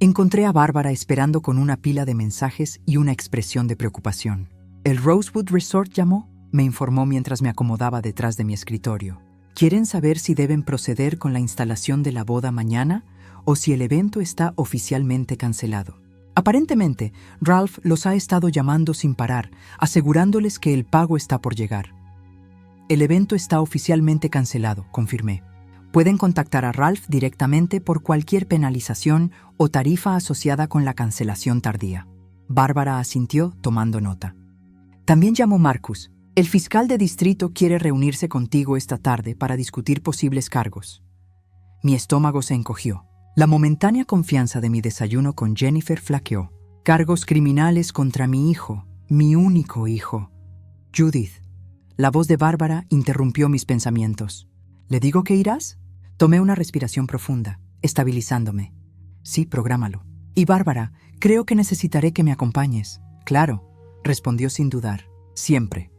encontré a Bárbara esperando con una pila de mensajes y una expresión de preocupación. ¿El Rosewood Resort llamó?, me informó mientras me acomodaba detrás de mi escritorio. ¿Quieren saber si deben proceder con la instalación de la boda mañana o si el evento está oficialmente cancelado? Aparentemente, Ralph los ha estado llamando sin parar, asegurándoles que el pago está por llegar. El evento está oficialmente cancelado, confirmé. Pueden contactar a Ralph directamente por cualquier penalización o tarifa asociada con la cancelación tardía. Bárbara asintió, tomando nota. También llamó Marcus. El fiscal de distrito quiere reunirse contigo esta tarde para discutir posibles cargos. Mi estómago se encogió. La momentánea confianza de mi desayuno con Jennifer flaqueó. Cargos criminales contra mi hijo, mi único hijo. Judith. La voz de Bárbara interrumpió mis pensamientos. ¿Le digo que irás? Tomé una respiración profunda, estabilizándome. Sí, prográmalo. Y Bárbara, creo que necesitaré que me acompañes. Claro, respondió sin dudar. Siempre.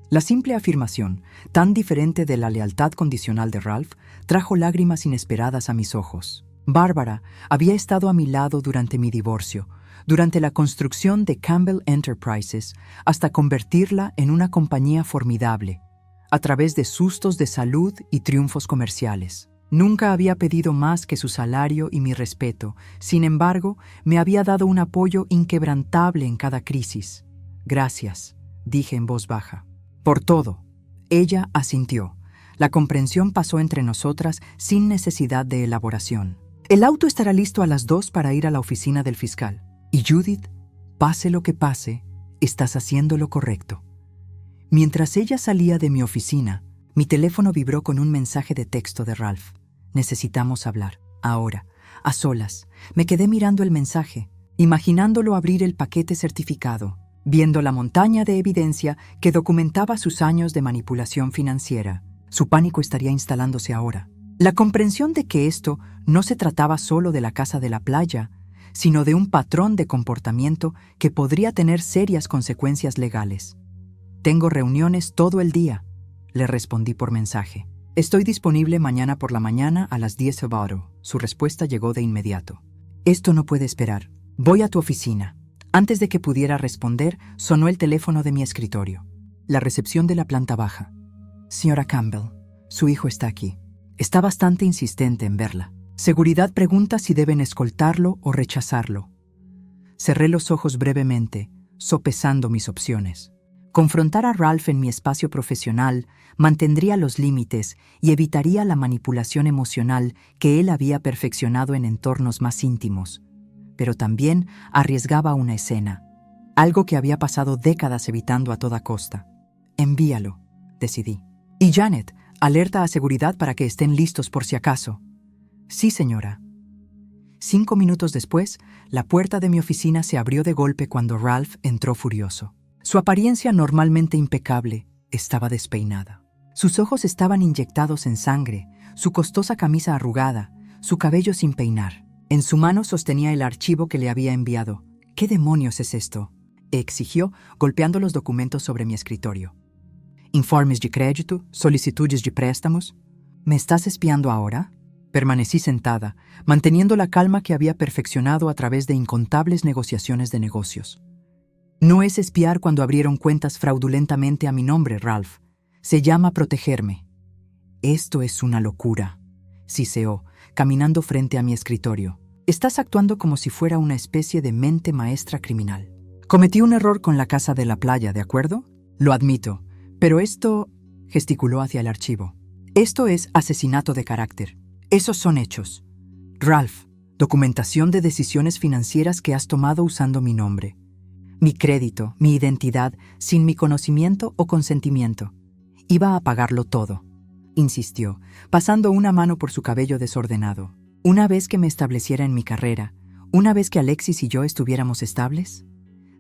La simple afirmación, tan diferente de la lealtad condicional de Ralph, trajo lágrimas inesperadas a mis ojos. Bárbara había estado a mi lado durante mi divorcio, durante la construcción de Campbell Enterprises, hasta convertirla en una compañía formidable, a través de sustos de salud y triunfos comerciales. Nunca había pedido más que su salario y mi respeto. Sin embargo, me había dado un apoyo inquebrantable en cada crisis. Gracias, dije en voz baja. Por todo. Ella asintió. La comprensión pasó entre nosotras sin necesidad de elaboración. El auto estará listo a las 2 para ir a la oficina del fiscal. Y Judith, pase lo que pase, estás haciendo lo correcto. Mientras ella salía de mi oficina, mi teléfono vibró con un mensaje de texto de Ralph. Necesitamos hablar. Ahora, a solas. Me quedé mirando el mensaje, imaginándolo abrir el paquete certificado, viendo la montaña de evidencia que documentaba sus años de manipulación financiera. Su pánico estaría instalándose ahora. La comprensión de que esto no se trataba solo de la casa de la playa, sino de un patrón de comportamiento que podría tener serias consecuencias legales. Tengo reuniones todo el día, le respondí por mensaje. Estoy disponible mañana por la mañana a las 10 Sabado. Su respuesta llegó de inmediato. Esto no puede esperar. Voy a tu oficina. Antes de que pudiera responder, sonó el teléfono de mi escritorio. La recepción de la planta baja. Señora Campbell, su hijo está aquí. Está bastante insistente en verla. Seguridad pregunta si deben escoltarlo o rechazarlo. Cerré los ojos brevemente, sopesando mis opciones. Confrontar a Ralph en mi espacio profesional mantendría los límites y evitaría la manipulación emocional que él había perfeccionado en entornos más íntimos. Pero también arriesgaba una escena, algo que había pasado décadas evitando a toda costa. Envíalo, decidí. Y Janet, alerta a seguridad para que estén listos por si acaso. Sí, señora. 5 minutos después, la puerta de mi oficina se abrió de golpe cuando Ralph entró furioso. Su apariencia normalmente impecable estaba despeinada. Sus ojos estaban inyectados en sangre, su costosa camisa arrugada, su cabello sin peinar. En su mano sostenía el archivo que le había enviado. ¿Qué demonios es esto?, exigió, golpeando los documentos sobre mi escritorio. ¿Informes de crédito? ¿Solicitudes de préstamos? ¿Me estás espiando ahora? Permanecí sentada, manteniendo la calma que había perfeccionado a través de incontables negociaciones de negocios. No es espiar cuando abrieron cuentas fraudulentamente a mi nombre, Ralph. Se llama protegerme. Esto es una locura, siseó, caminando frente a mi escritorio. Estás actuando como si fuera una especie de mente maestra criminal. Cometí un error con la casa de la playa, ¿de acuerdo? Lo admito, pero esto... gesticuló hacia el archivo. Esto es asesinato de carácter. Esos son hechos. Ralph, documentación de decisiones financieras que has tomado usando mi nombre. Mi crédito, mi identidad, sin mi conocimiento o consentimiento. Iba a pagarlo todo, insistió, pasando una mano por su cabello desordenado. Una vez que me estableciera en mi carrera, una vez que Alexis y yo estuviéramos estables,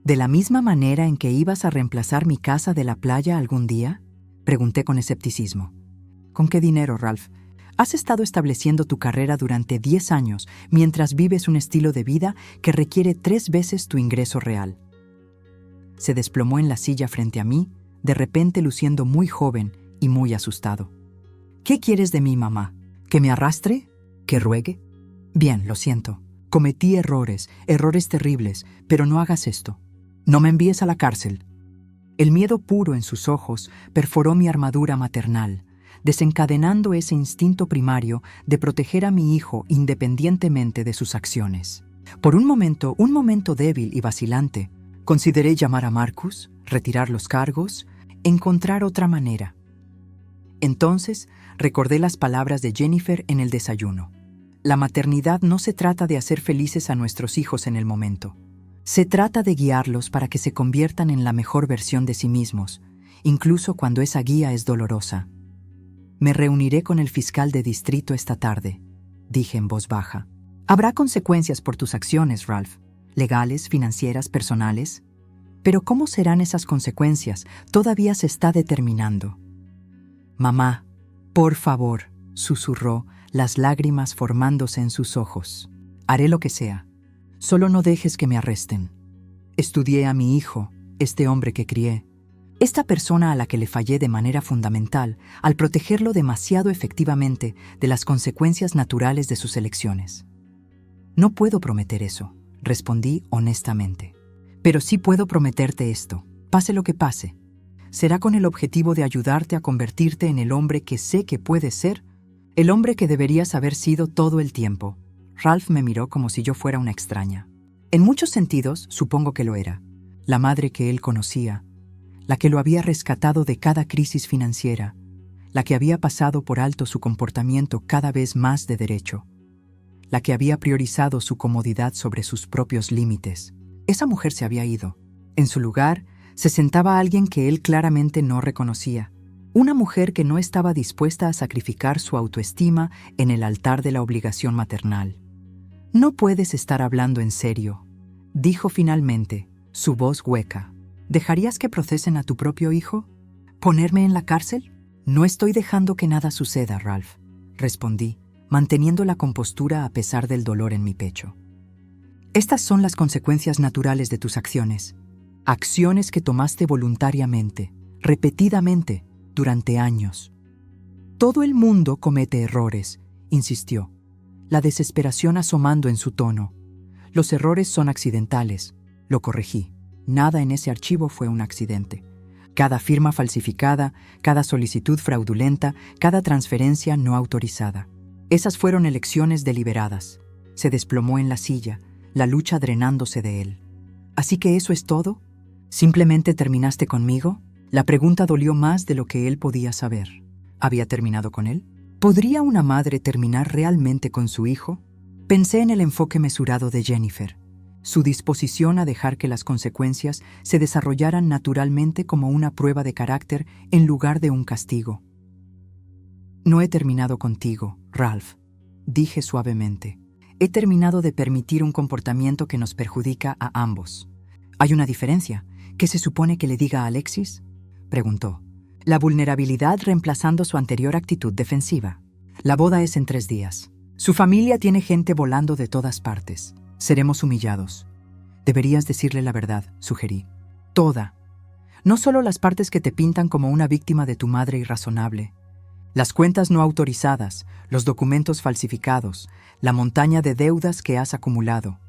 ¿de la misma manera en que ibas a reemplazar mi casa de la playa algún día? Pregunté con escepticismo. ¿Con qué dinero, Ralph? Has estado estableciendo tu carrera durante 10 años mientras vives un estilo de vida que requiere 3 veces tu ingreso real. Se desplomó en la silla frente a mí, de repente luciendo muy joven y muy asustado. ¿Qué quieres de mí, mamá? ¿Que me arrastre? ¿Que ruegue? Bien, lo siento. Cometí errores terribles, pero no hagas esto. No me envíes a la cárcel. El miedo puro en sus ojos perforó mi armadura maternal, desencadenando ese instinto primario de proteger a mi hijo independientemente de sus acciones. Por un momento débil y vacilante, consideré llamar a Marcus, retirar los cargos, encontrar otra manera. Entonces, recordé las palabras de Jennifer en el desayuno. La maternidad no se trata de hacer felices a nuestros hijos en el momento. Se trata de guiarlos para que se conviertan en la mejor versión de sí mismos, incluso cuando esa guía es dolorosa. Me reuniré con el fiscal de distrito esta tarde, dije en voz baja. Habrá consecuencias por tus acciones, Ralph, legales, financieras, personales. Pero ¿cómo serán esas consecuencias? Todavía se está determinando. Mamá, por favor, susurró, las lágrimas formándose en sus ojos. Haré lo que sea. Solo no dejes que me arresten. Estudié a mi hijo, este hombre que crié. Esta persona a la que le fallé de manera fundamental al protegerlo demasiado efectivamente de las consecuencias naturales de sus elecciones. No puedo prometer eso, respondí honestamente. Pero sí puedo prometerte esto, pase lo que pase. Será con el objetivo de ayudarte a convertirte en el hombre que sé que puedes ser, el hombre que deberías haber sido todo el tiempo. Ralph me miró como si yo fuera una extraña. En muchos sentidos, supongo que lo era. La madre que él conocía, la que lo había rescatado de cada crisis financiera, la que había pasado por alto su comportamiento cada vez más de derecho, la que había priorizado su comodidad sobre sus propios límites. Esa mujer se había ido. En su lugar, se sentaba alguien que él claramente no reconocía. Una mujer que no estaba dispuesta a sacrificar su autoestima en el altar de la obligación maternal. «No puedes estar hablando en serio», dijo finalmente, su voz hueca. «¿Dejarías que procesen a tu propio hijo? ¿Ponerme en la cárcel?» «No estoy dejando que nada suceda, Ralph», respondí, manteniendo la compostura a pesar del dolor en mi pecho. «Estas son las consecuencias naturales de tus acciones. Acciones que tomaste voluntariamente, repetidamente, durante años. Todo el mundo comete errores», insistió, la desesperación asomando en su tono. «Los errores son accidentales», lo corregí. Nada en ese archivo fue un accidente. Cada firma falsificada, cada solicitud fraudulenta, cada transferencia no autorizada. Esas fueron elecciones deliberadas. Se desplomó en la silla, la lucha drenándose de él. «¿Así que eso es todo? ¿Simplemente terminaste conmigo?» La pregunta dolió más de lo que él podía saber. ¿Había terminado con él? ¿Podría una madre terminar realmente con su hijo? Pensé en el enfoque mesurado de Jennifer, su disposición a dejar que las consecuencias se desarrollaran naturalmente como una prueba de carácter en lugar de un castigo. «No he terminado contigo, Ralph», dije suavemente. «He terminado de permitir un comportamiento que nos perjudica a ambos». «¿Hay una diferencia? ¿Qué se supone que le diga a Alexis?», preguntó. «La vulnerabilidad reemplazando su anterior actitud defensiva. La boda es en 3 días. Su familia tiene gente volando de todas partes. Seremos humillados. Deberías decirle la verdad», sugerí. «Toda. No solo las partes que te pintan como una víctima de tu madre irrazonable. Las cuentas no autorizadas, los documentos falsificados, la montaña de deudas que has acumulado».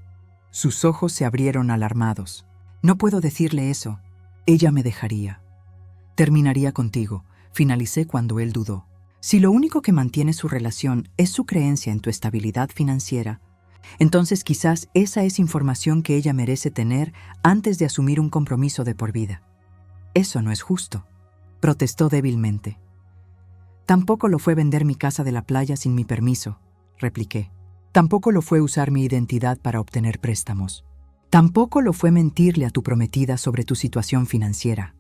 Sus ojos se abrieron alarmados. «No puedo decirle eso. Ella me dejaría. Terminaría contigo», finalicé cuando él dudó. «Si lo único que mantiene su relación es su creencia en tu estabilidad financiera, entonces quizás esa es información que ella merece tener antes de asumir un compromiso de por vida». «Eso no es justo», protestó débilmente. «Tampoco lo fue vender mi casa de la playa sin mi permiso», repliqué. «Tampoco lo fue usar mi identidad para obtener préstamos. Tampoco lo fue mentirle a tu prometida sobre tu situación financiera».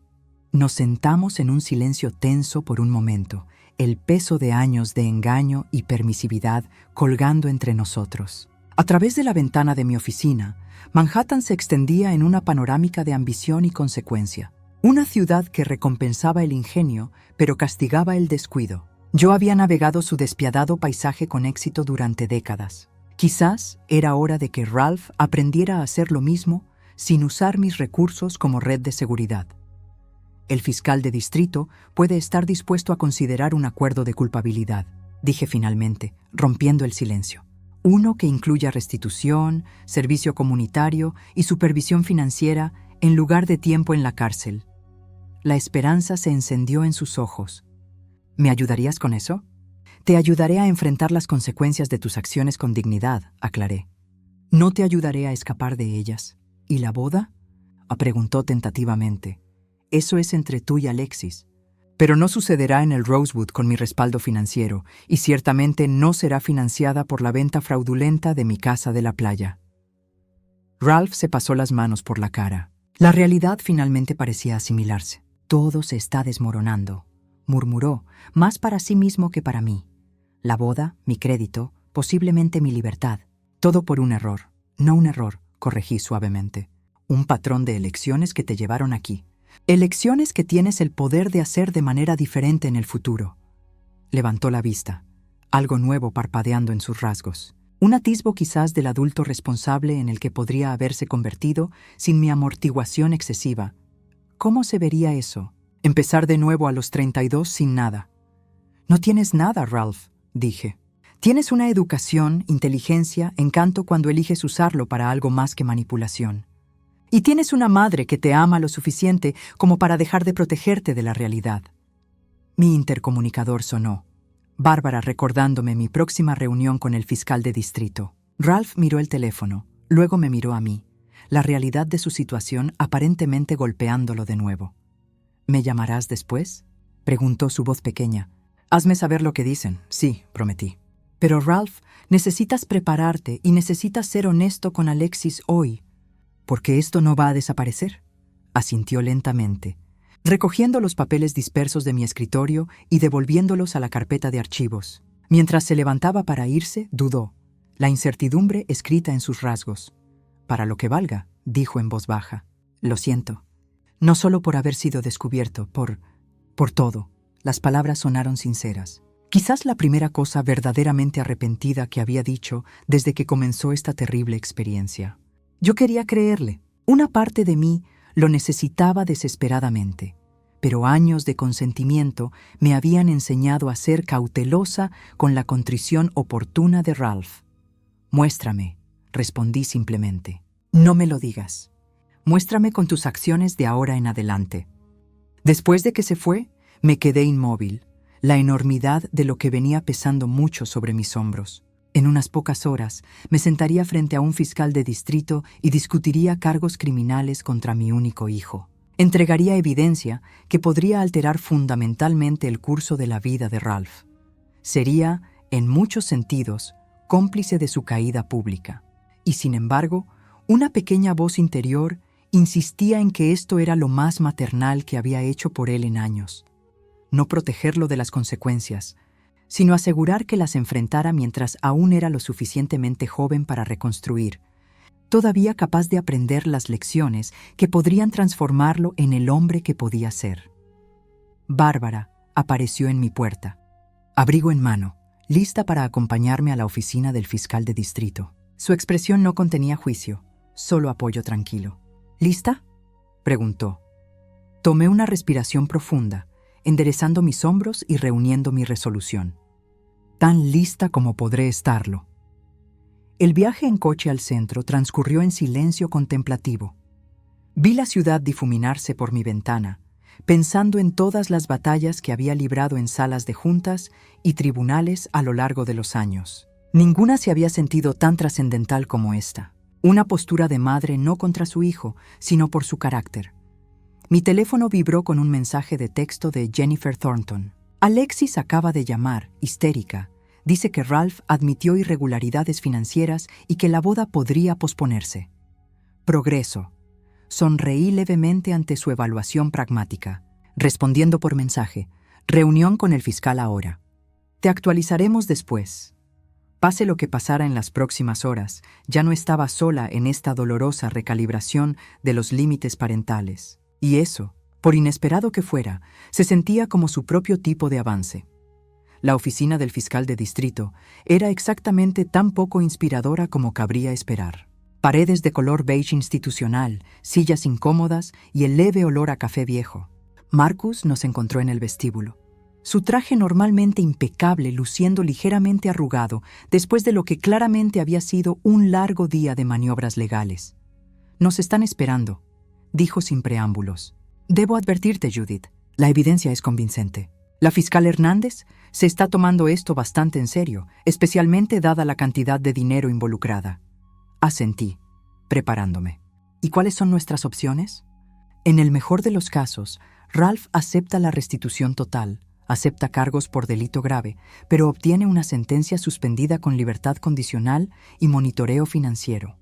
Nos sentamos en un silencio tenso por un momento, el peso de años de engaño y permisividad colgando entre nosotros. A través de la ventana de mi oficina, Manhattan se extendía en una panorámica de ambición y consecuencia. Una ciudad que recompensaba el ingenio, pero castigaba el descuido. Yo había navegado su despiadado paisaje con éxito durante décadas. Quizás era hora de que Ralph aprendiera a hacer lo mismo sin usar mis recursos como red de seguridad. El fiscal de distrito puede estar dispuesto a considerar un acuerdo de culpabilidad, dije finalmente, rompiendo el silencio. Uno que incluya restitución, servicio comunitario y supervisión financiera en lugar de tiempo en la cárcel. La esperanza se encendió en sus ojos. ¿Me ayudarías con eso? Te ayudaré a enfrentar las consecuencias de tus acciones con dignidad, aclaré. No te ayudaré a escapar de ellas. ¿Y la boda?, preguntó tentativamente. Eso es entre tú y Alexis. Pero no sucederá en el Rosewood con mi respaldo financiero, y ciertamente no será financiada por la venta fraudulenta de mi casa de la playa. Ralph se pasó las manos por la cara. La realidad finalmente parecía asimilarse. Todo se está desmoronando, murmuró, más para sí mismo que para mí. La boda, mi crédito, posiblemente mi libertad. Todo por un error. No un error, corregí suavemente. Un patrón de elecciones que te llevaron aquí. Elecciones que tienes el poder de hacer de manera diferente en el futuro. Levantó la vista, algo nuevo parpadeando en sus rasgos. Un atisbo quizás del adulto responsable en el que podría haberse convertido sin mi amortiguación excesiva. ¿Cómo se vería eso? Empezar de nuevo a los 32 sin nada. No tienes nada, Ralph, dije. Tienes una educación, inteligencia, encanto cuando eliges usarlo para algo más que manipulación. Y tienes una madre que te ama lo suficiente como para dejar de protegerte de la realidad. Mi intercomunicador sonó. Bárbara recordándome mi próxima reunión con el fiscal de distrito. Ralph miró el teléfono, luego me miró a mí, la realidad de su situación aparentemente golpeándolo de nuevo. ¿Me llamarás después?, preguntó su voz pequeña. Hazme saber lo que dicen, sí, prometí. Pero Ralph, necesitas prepararte y necesitas ser honesto con Alexis hoy, porque esto no va a desaparecer, asintió lentamente, recogiendo los papeles dispersos de mi escritorio y devolviéndolos a la carpeta de archivos. Mientras se levantaba para irse, dudó, la incertidumbre escrita en sus rasgos. Para lo que valga, dijo en voz baja. Lo siento. No solo por haber sido descubierto, por todo. Las palabras sonaron sinceras. Quizás la primera cosa verdaderamente arrepentida que había dicho desde que comenzó esta terrible experiencia. Yo quería creerle. Una parte de mí lo necesitaba desesperadamente, pero años de consentimiento me habían enseñado a ser cautelosa con la contrición oportuna de Ralph. Muéstrame, respondí simplemente. No me lo digas. Muéstrame con tus acciones de ahora en adelante. Después de que se fue, me quedé inmóvil, la enormidad de lo que venía pesando mucho sobre mis hombros. En unas pocas horas me sentaría frente a un fiscal de distrito y discutiría cargos criminales contra mi único hijo. Entregaría evidencia que podría alterar fundamentalmente el curso de la vida de Ralph. Sería, en muchos sentidos, cómplice de su caída pública. Y sin embargo, una pequeña voz interior insistía en que esto era lo más maternal que había hecho por él en años. No protegerlo de las consecuencias, sino asegurar que las enfrentara mientras aún era lo suficientemente joven para reconstruir, todavía capaz de aprender las lecciones que podrían transformarlo en el hombre que podía ser. Bárbara apareció en mi puerta, abrigo en mano, lista para acompañarme a la oficina del fiscal de distrito. Su expresión no contenía juicio, solo apoyo tranquilo. ¿Lista?, preguntó. Tomé una respiración profunda, enderezando mis hombros y reuniendo mi resolución. Tan lista como podré estarlo. El viaje en coche al centro transcurrió en silencio contemplativo. Vi la ciudad difuminarse por mi ventana, pensando en todas las batallas que había librado en salas de juntas y tribunales a lo largo de los años. Ninguna se había sentido tan trascendental como esta. Una postura de madre no contra su hijo, sino por su carácter. Mi teléfono vibró con un mensaje de texto de Jennifer Thornton. Alexis acaba de llamar, histérica. Dice que Ralph admitió irregularidades financieras y que la boda podría posponerse. Progreso. Sonreí levemente ante su evaluación pragmática, respondiendo por mensaje. Reunión con el fiscal ahora. Te actualizaremos después. Pase lo que pasara en las próximas horas, ya no estaba sola en esta dolorosa recalibración de los límites parentales. Y eso, por inesperado que fuera, se sentía como su propio tipo de avance. La oficina del fiscal de distrito era exactamente tan poco inspiradora como cabría esperar. Paredes de color beige institucional, sillas incómodas y el leve olor a café viejo. Marcus nos encontró en el vestíbulo. Su traje normalmente impecable luciendo ligeramente arrugado después de lo que claramente había sido un largo día de maniobras legales. «Nos están esperando», dijo sin preámbulos. «Debo advertirte, Judith, la evidencia es convincente. La fiscal Hernández se está tomando esto bastante en serio, especialmente dada la cantidad de dinero involucrada». Asentí, preparándome. ¿Y cuáles son nuestras opciones? En el mejor de los casos, Ralph acepta la restitución total, acepta cargos por delito grave, pero obtiene una sentencia suspendida con libertad condicional y monitoreo financiero.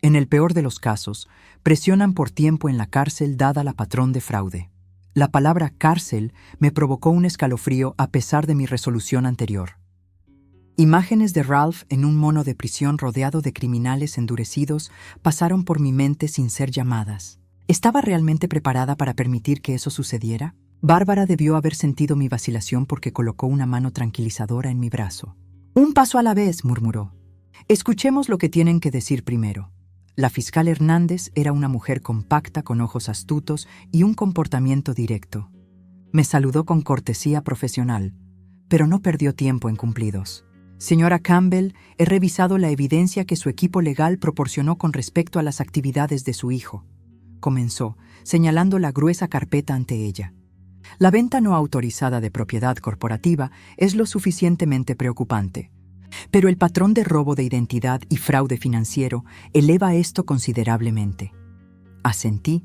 En el peor de los casos, presionan por tiempo en la cárcel dada la patrón de fraude. La palabra cárcel me provocó un escalofrío a pesar de mi resolución anterior. Imágenes de Ralph en un mono de prisión rodeado de criminales endurecidos pasaron por mi mente sin ser llamadas. ¿Estaba realmente preparada para permitir que eso sucediera? Bárbara debió haber sentido mi vacilación porque colocó una mano tranquilizadora en mi brazo. «Un paso a la vez», murmuró. «Escuchemos lo que tienen que decir primero». La fiscal Hernández era una mujer compacta con ojos astutos y un comportamiento directo. Me saludó con cortesía profesional, pero no perdió tiempo en cumplidos. «Señora Campbell, he revisado la evidencia que su equipo legal proporcionó con respecto a las actividades de su hijo», comenzó, señalando la gruesa carpeta ante ella. «La venta no autorizada de propiedad corporativa es lo suficientemente preocupante. Pero el patrón de robo de identidad y fraude financiero eleva esto considerablemente». Asentí,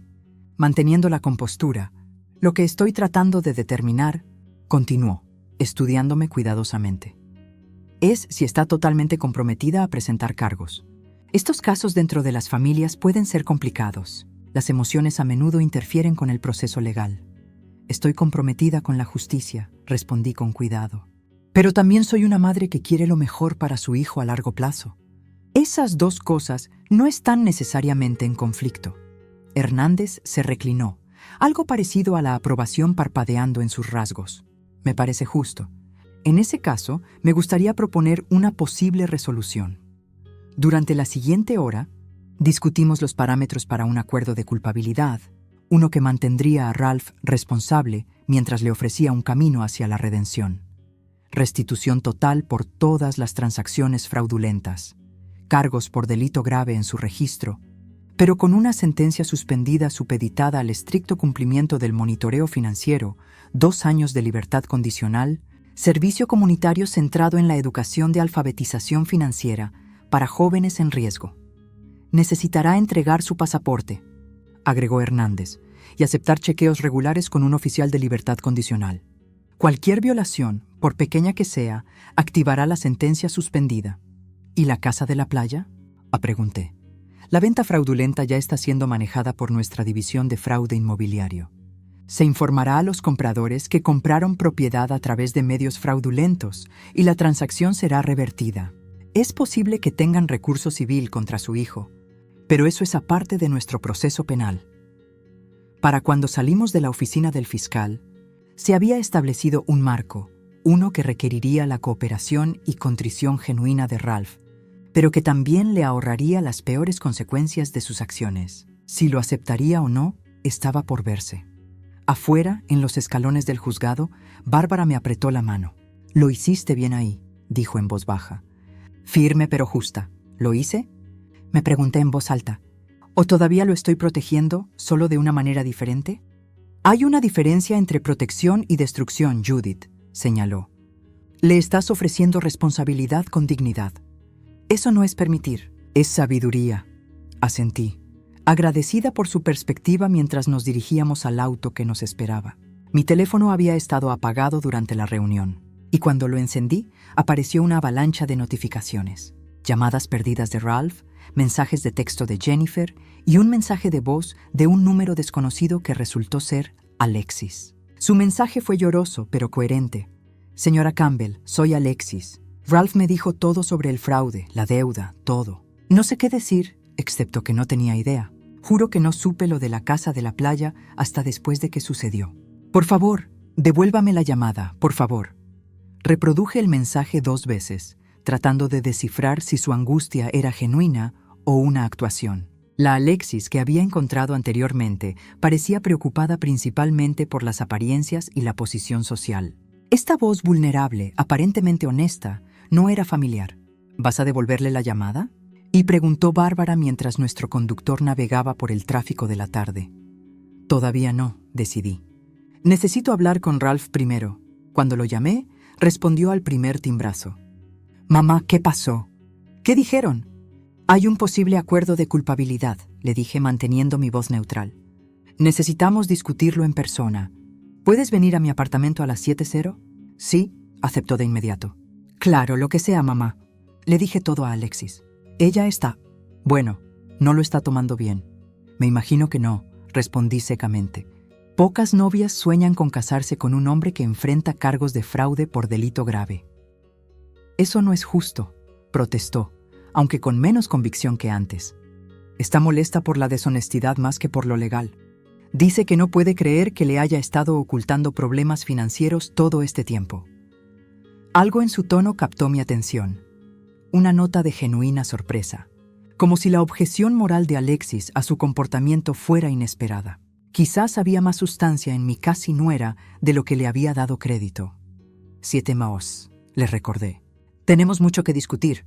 manteniendo la compostura. «Lo que estoy tratando de determinar», continuó, estudiándome cuidadosamente, «es si está totalmente comprometida a presentar cargos. Estos casos dentro de las familias pueden ser complicados. Las emociones a menudo interfieren con el proceso legal». «Estoy comprometida con la justicia», respondí con cuidado. «Pero también soy una madre que quiere lo mejor para su hijo a largo plazo. Esas dos cosas no están necesariamente en conflicto». Hernández se reclinó, algo parecido a la aprobación parpadeando en sus rasgos. «Me parece justo. En ese caso, me gustaría proponer una posible resolución». Durante la siguiente hora, discutimos los parámetros para un acuerdo de culpabilidad, uno que mantendría a Ralph responsable mientras le ofrecía un camino hacia la redención. Restitución total por todas las transacciones fraudulentas, cargos por delito grave en su registro, pero con una sentencia suspendida supeditada al estricto cumplimiento del monitoreo financiero, 2 años de libertad condicional, servicio comunitario centrado en la educación de alfabetización financiera para jóvenes en riesgo. «Necesitará entregar su pasaporte», agregó Hernández, «y aceptar chequeos regulares con un oficial de libertad condicional. Cualquier violación, por pequeña que sea, activará la sentencia suspendida». «¿Y la casa de la playa?», pregunté. «La venta fraudulenta ya está siendo manejada por nuestra división de fraude inmobiliario. Se informará a los compradores que compraron propiedad a través de medios fraudulentos y la transacción será revertida. Es posible que tengan recurso civil contra su hijo, pero eso es aparte de nuestro proceso penal». Para cuando salimos de la oficina del fiscal, se había establecido un marco, uno que requeriría la cooperación y contrición genuina de Ralph, pero que también le ahorraría las peores consecuencias de sus acciones. Si lo aceptaría o no, estaba por verse. Afuera, en los escalones del juzgado, Bárbara me apretó la mano. «Lo hiciste bien ahí», dijo en voz baja. «Firme pero justa. ¿Lo hice?», me pregunté en voz alta. «¿O todavía lo estoy protegiendo, solo de una manera diferente?». «Hay una diferencia entre protección y destrucción, Judith», señaló. «Le estás ofreciendo responsabilidad con dignidad. Eso no es permitir, es sabiduría», asentí, agradecida por su perspectiva mientras nos dirigíamos al auto que nos esperaba. Mi teléfono había estado apagado durante la reunión, y cuando lo encendí, apareció una avalancha de notificaciones. Llamadas perdidas de Ralph, mensajes de texto de Jennifer y un mensaje de voz de un número desconocido que resultó ser Alexis. Su mensaje fue lloroso, pero coherente. «Señora Campbell, soy Alexis. Ralph me dijo todo sobre el fraude, la deuda, todo. No sé qué decir, excepto que no tenía idea. Juro que no supe lo de la casa de la playa hasta después de que sucedió. Por favor, devuélvame la llamada, por favor». Reproduje el mensaje 2 veces, tratando de descifrar si su angustia era genuina o una actuación. La Alexis que había encontrado anteriormente parecía preocupada principalmente por las apariencias y la posición social. Esta voz vulnerable, aparentemente honesta, no era familiar. «¿Vas a devolverle la llamada?», y preguntó Bárbara mientras nuestro conductor navegaba por el tráfico de la tarde. «Todavía no», decidí. «Necesito hablar con Ralph primero». Cuando lo llamé, respondió al primer timbrazo. «Mamá, ¿qué pasó?». «¿Qué dijeron?». «Hay un posible acuerdo de culpabilidad», le dije manteniendo mi voz neutral. «Necesitamos discutirlo en persona. ¿Puedes venir a mi apartamento a las 7:00? «Sí», aceptó de inmediato. «Claro, lo que sea, mamá». Le dije todo a Alexis. «Ella está...». «Bueno, no lo está tomando bien». «Me imagino que no», respondí secamente. Pocas novias sueñan con casarse con un hombre que enfrenta cargos de fraude por delito grave. Eso no es justo, protestó, aunque con menos convicción que antes. Está molesta por la deshonestidad más que por lo legal. Dice que no puede creer que le haya estado ocultando problemas financieros todo este tiempo. Algo en su tono captó mi atención. Una nota de genuina sorpresa, como si la objeción moral de Alexis a su comportamiento fuera inesperada. Quizás había más sustancia en mi casi nuera de lo que le había dado crédito. 7 maos, le recordé. Tenemos mucho que discutir.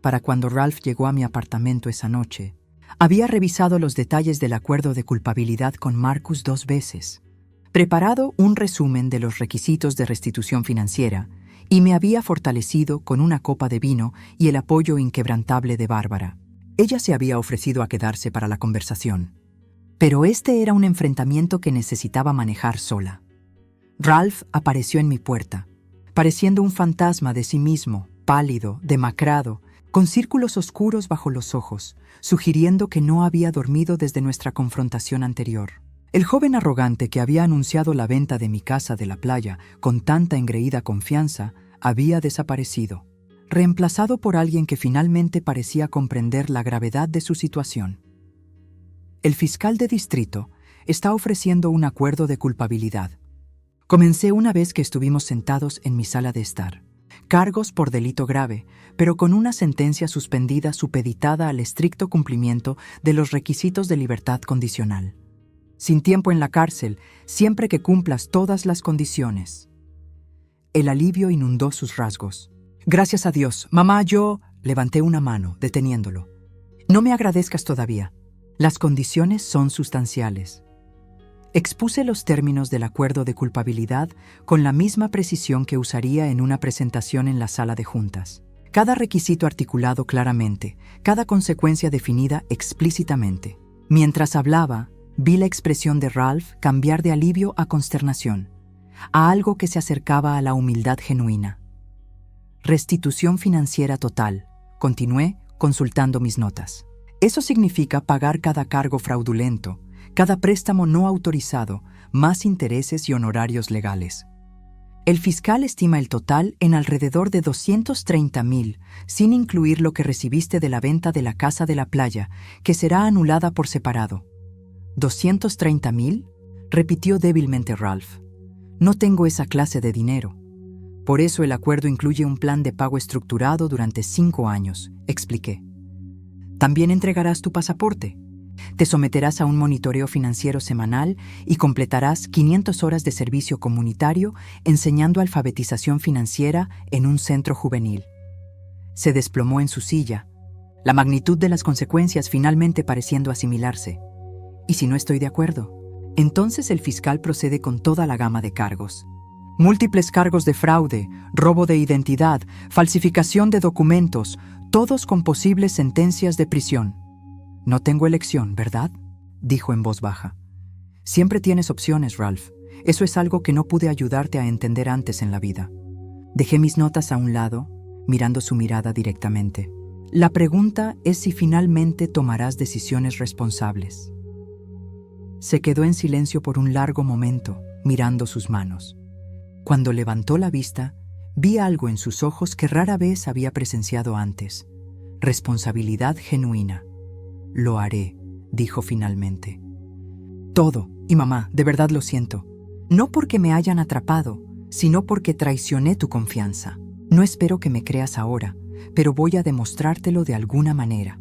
Para cuando Ralph llegó a mi apartamento esa noche, había revisado los detalles del acuerdo de culpabilidad con Marcus 2 veces, preparado un resumen de los requisitos de restitución financiera y me había fortalecido con una copa de vino y el apoyo inquebrantable de Bárbara. Ella se había ofrecido a quedarse para la conversación. Pero este era un enfrentamiento que necesitaba manejar sola. Ralph apareció en mi puerta, pareciendo un fantasma de sí mismo, pálido, demacrado, con círculos oscuros bajo los ojos, sugiriendo que no había dormido desde nuestra confrontación anterior. El joven arrogante que había anunciado la venta de mi casa de la playa con tanta engreída confianza había desaparecido, reemplazado por alguien que finalmente parecía comprender la gravedad de su situación. El fiscal de distrito está ofreciendo un acuerdo de culpabilidad. Comencé una vez que estuvimos sentados en mi sala de estar. Cargos por delito grave, pero con una sentencia suspendida supeditada al estricto cumplimiento de los requisitos de libertad condicional. Sin tiempo en la cárcel, siempre que cumplas todas las condiciones. El alivio inundó sus rasgos. Gracias a Dios, mamá, yo... Levanté una mano, deteniéndolo. No me agradezcas todavía. Las condiciones son sustanciales. Expuse los términos del acuerdo de culpabilidad con la misma precisión que usaría en una presentación en la sala de juntas. Cada requisito articulado claramente, cada consecuencia definida explícitamente. Mientras hablaba, vi la expresión de Ralph cambiar de alivio a consternación, a algo que se acercaba a la humildad genuina. Restitución financiera total, continué consultando mis notas. Eso significa pagar cada cargo fraudulento, cada préstamo no autorizado, más intereses y honorarios legales. El fiscal estima el total en alrededor de 230,000, sin incluir lo que recibiste de la venta de la casa de la playa, que será anulada por separado. ¿230,000? Repitió débilmente Ralph. No tengo esa clase de dinero. Por eso el acuerdo incluye un plan de pago estructurado durante 5 años, expliqué. También entregarás tu pasaporte. Te someterás a un monitoreo financiero semanal y completarás 500 horas de servicio comunitario enseñando alfabetización financiera en un centro juvenil. Se desplomó en su silla, la magnitud de las consecuencias finalmente pareciendo asimilarse. ¿Y si no estoy de acuerdo? Entonces el fiscal procede con toda la gama de cargos. Múltiples cargos de fraude, robo de identidad, falsificación de documentos, todos con posibles sentencias de prisión. No tengo elección, ¿verdad?, dijo en voz baja. Siempre tienes opciones, Ralph. Eso es algo que no pude ayudarte a entender antes en la vida. Dejé mis notas a un lado, mirando su mirada directamente. La pregunta es si finalmente tomarás decisiones responsables. Se quedó en silencio por un largo momento, mirando sus manos. Cuando levantó la vista, vi algo en sus ojos que rara vez había presenciado antes. Responsabilidad genuina. Lo haré, dijo finalmente. Todo, y mamá, de verdad lo siento. No porque me hayan atrapado, sino porque traicioné tu confianza. No espero que me creas ahora, pero voy a demostrártelo de alguna manera.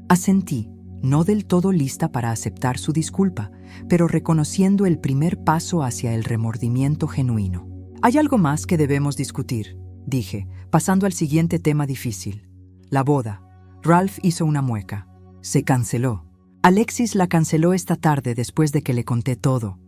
Asentí, no del todo lista para aceptar su disculpa, pero reconociendo el primer paso hacia el remordimiento genuino. Hay algo más que debemos discutir, dije, pasando al siguiente tema difícil. La boda. Ralph hizo una mueca. Se canceló. Alexis la canceló esta tarde después de que le conté todo.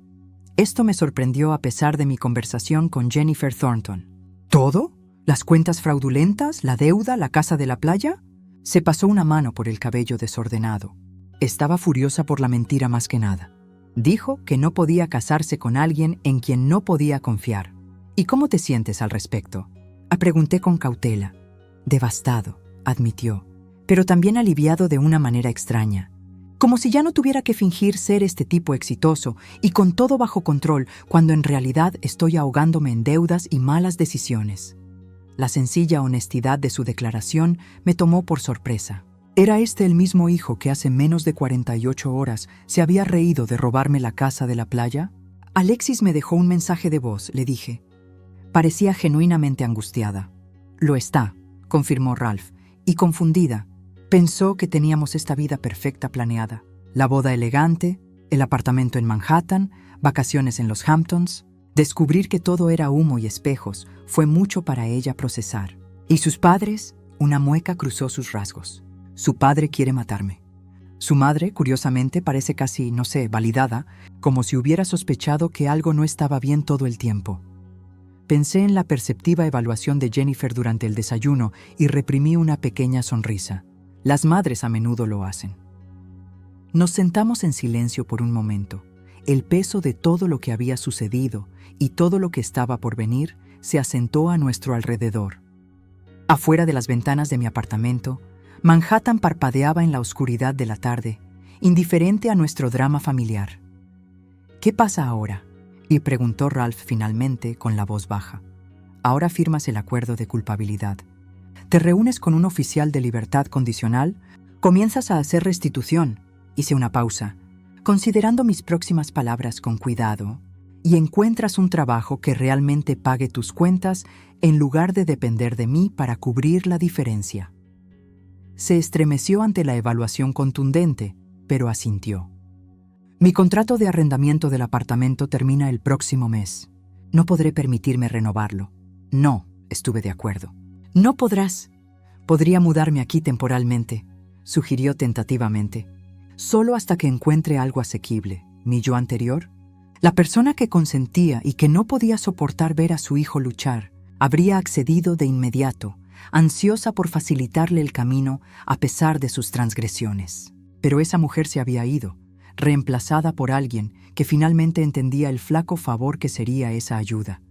Esto me sorprendió a pesar de mi conversación con Jennifer Thornton. ¿Todo? ¿Las cuentas fraudulentas? ¿La deuda? ¿La casa de la playa? Se pasó una mano por el cabello desordenado. Estaba furiosa por la mentira más que nada. Dijo que no podía casarse con alguien en quien no podía confiar. ¿Y cómo te sientes al respecto? Pregunté con cautela. Devastado, admitió, pero también aliviado de una manera extraña. como si ya no tuviera que fingir ser este tipo exitoso y con todo bajo control, cuando en realidad estoy ahogándome en deudas y malas decisiones. La sencilla honestidad de su declaración me tomó por sorpresa. ¿Era este el mismo hijo que hace menos de 48 horas se había reído de robarme la casa de la playa? Alexis me dejó un mensaje de voz, le dije. Parecía genuinamente angustiada. Lo está, confirmó Ralph, y confundida. Pensó que teníamos esta vida perfecta planeada. La boda elegante, el apartamento en Manhattan, vacaciones en los Hamptons. Descubrir que todo era humo y espejos fue mucho para ella procesar. ¿Y sus padres? Una mueca cruzó sus rasgos. Su padre quiere matarme. Su madre, curiosamente, parece casi, validada, como si hubiera sospechado que algo no estaba bien todo el tiempo. Pensé en la perceptiva evaluación de Jennifer durante el desayuno y reprimí una pequeña sonrisa. Las madres a menudo lo hacen. Nos sentamos en silencio por un momento. El peso de todo lo que había sucedido y todo lo que estaba por venir se asentó a nuestro alrededor. Afuera de las ventanas de mi apartamento, Manhattan parpadeaba en la oscuridad de la tarde, indiferente a nuestro drama familiar. ¿Qué pasa ahora?, y preguntó Ralph finalmente con la voz baja. Ahora firmas el acuerdo de culpabilidad. Te reúnes con un oficial de libertad condicional, comienzas a hacer restitución. Hice una pausa, considerando mis próximas palabras con cuidado, y encuentras un trabajo que realmente pague tus cuentas en lugar de depender de mí para cubrir la diferencia. Se estremeció ante la evaluación contundente, pero asintió. Mi contrato de arrendamiento del apartamento termina el próximo mes. No podré permitirme renovarlo. No, estuve de acuerdo. No podrás. Podría mudarme aquí temporalmente, sugirió tentativamente. Solo hasta que encuentre algo asequible. ¿Mi yo anterior? La persona que consentía y que no podía soportar ver a su hijo luchar, habría accedido de inmediato, ansiosa por facilitarle el camino a pesar de sus transgresiones. Pero esa mujer se había ido, reemplazada por alguien que finalmente entendía el flaco favor que sería esa ayuda.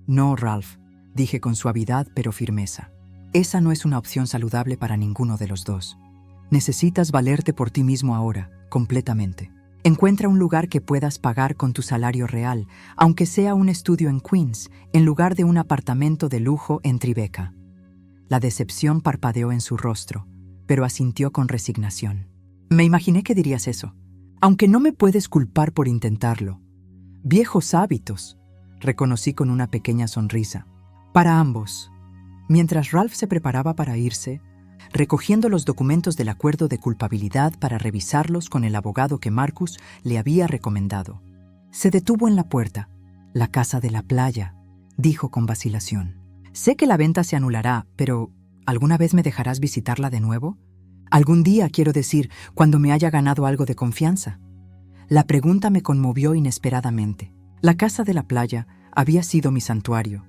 No, Ralph, dije con suavidad pero firmeza. Esa no es una opción saludable para ninguno de los dos. Necesitas valerte por ti mismo ahora, completamente. Encuentra un lugar que puedas pagar con tu salario real, aunque sea un estudio en Queens, en lugar de un apartamento de lujo en Tribeca. La decepción parpadeó en su rostro, pero asintió con resignación. Me imaginé que dirías eso, aunque no me puedes culpar por intentarlo. Viejos hábitos, reconocí con una pequeña sonrisa. Para ambos. Mientras Ralph se preparaba para irse, recogiendo los documentos del acuerdo de culpabilidad para revisarlos con el abogado que Marcus le había recomendado. Se detuvo en la puerta. La casa de la playa, dijo con vacilación. Sé que la venta se anulará, pero ¿alguna vez me dejarás visitarla de nuevo? Algún día, quiero decir, cuando me haya ganado algo de confianza. La pregunta me conmovió inesperadamente. La casa de la playa había sido mi santuario,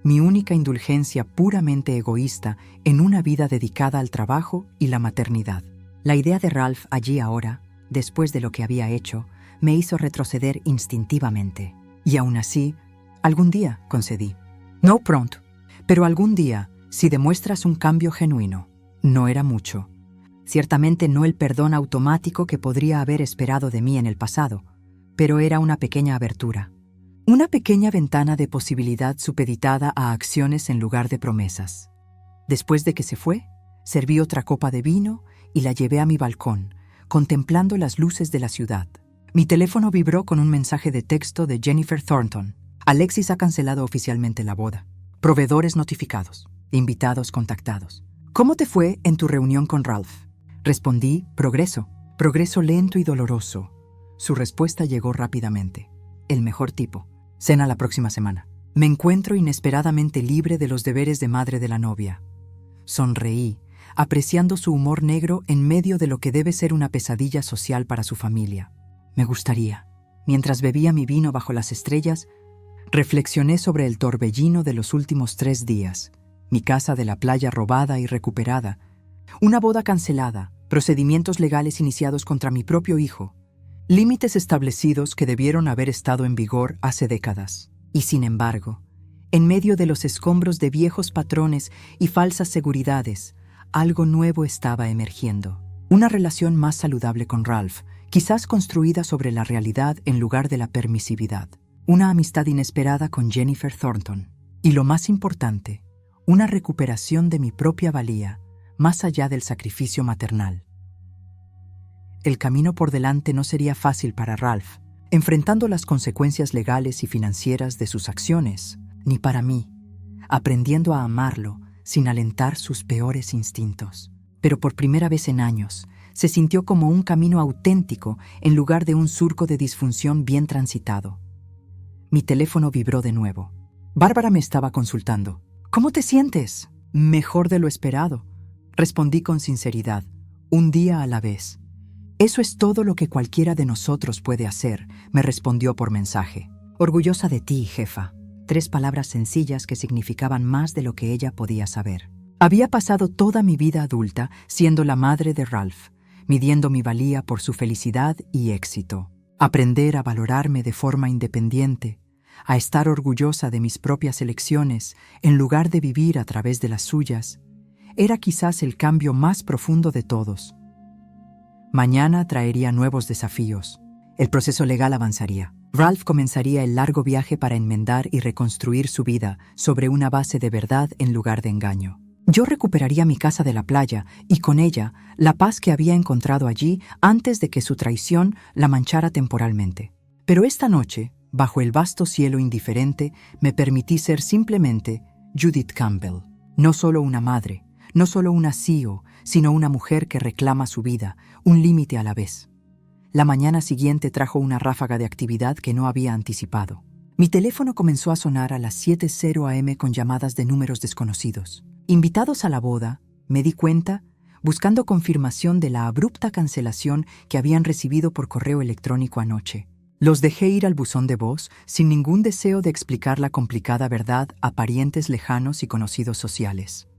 mi única indulgencia puramente egoísta en una vida dedicada al trabajo y la maternidad. La idea de Ralph allí ahora, después de lo que había hecho, me hizo retroceder instintivamente. Y aún así, algún día, concedí. No pronto, pero algún día, si demuestras un cambio genuino. No era mucho. Ciertamente no el perdón automático que podría haber esperado de mí en el pasado, pero era una pequeña abertura. Una pequeña ventana de posibilidad supeditada a acciones en lugar de promesas. Después de que se fue, serví otra copa de vino y la llevé a mi balcón, contemplando las luces de la ciudad. Mi teléfono vibró con un mensaje de texto de Jennifer Thornton. Alexis ha cancelado oficialmente la boda. Proveedores notificados. Invitados contactados. ¿Cómo te fue en tu reunión con Ralph? Respondí, progreso. Progreso lento y doloroso. Su respuesta llegó rápidamente. El mejor tipo. Cena la próxima semana. Me encuentro inesperadamente libre de los deberes de madre de la novia. Sonreí, apreciando su humor negro en medio de lo que debe ser una pesadilla social para su familia. Me gustaría. Mientras bebía mi vino bajo las estrellas, reflexioné sobre el torbellino de los últimos 3 días. Mi casa de la playa robada y recuperada. Una boda cancelada. Procedimientos legales iniciados contra mi propio hijo. Límites establecidos que debieron haber estado en vigor hace décadas. Y sin embargo, en medio de los escombros de viejos patrones y falsas seguridades, algo nuevo estaba emergiendo. Una relación más saludable con Ralph, quizás construida sobre la realidad en lugar de la permisividad. Una amistad inesperada con Jennifer Thornton. Y lo más importante, una recuperación de mi propia valía, más allá del sacrificio maternal. El camino por delante no sería fácil para Ralph, enfrentando las consecuencias legales y financieras de sus acciones, ni para mí, aprendiendo a amarlo sin alentar sus peores instintos. Pero por primera vez en años, se sintió como un camino auténtico en lugar de un surco de disfunción bien transitado. Mi teléfono vibró de nuevo. Bárbara me estaba consultando. «¿Cómo te sientes?» «Mejor de lo esperado», respondí con sinceridad, un día a la vez. «Eso es todo lo que cualquiera de nosotros puede hacer», me respondió por mensaje. «Orgullosa de ti, jefa». 3 palabras sencillas que significaban más de lo que ella podía saber. Había pasado toda mi vida adulta siendo la madre de Ralph, midiendo mi valía por su felicidad y éxito. Aprender a valorarme de forma independiente, a estar orgullosa de mis propias elecciones en lugar de vivir a través de las suyas, era quizás el cambio más profundo de todos. Mañana traería nuevos desafíos. El proceso legal avanzaría. Ralph comenzaría el largo viaje para enmendar y reconstruir su vida sobre una base de verdad en lugar de engaño. Yo recuperaría mi casa de la playa y con ella la paz que había encontrado allí antes de que su traición la manchara temporalmente. Pero esta noche, bajo el vasto cielo indiferente, me permití ser simplemente Judith Campbell. No solo una madre, no solo una CEO, sino una mujer que reclama su vida, un límite a la vez. La mañana siguiente trajo una ráfaga de actividad que no había anticipado. Mi teléfono comenzó a sonar a las 7:00 a.m. con llamadas de números desconocidos. Invitados a la boda, me di cuenta, buscando confirmación de la abrupta cancelación que habían recibido por correo electrónico anoche. Los dejé ir al buzón de voz sin ningún deseo de explicar la complicada verdad a parientes lejanos y conocidos sociales.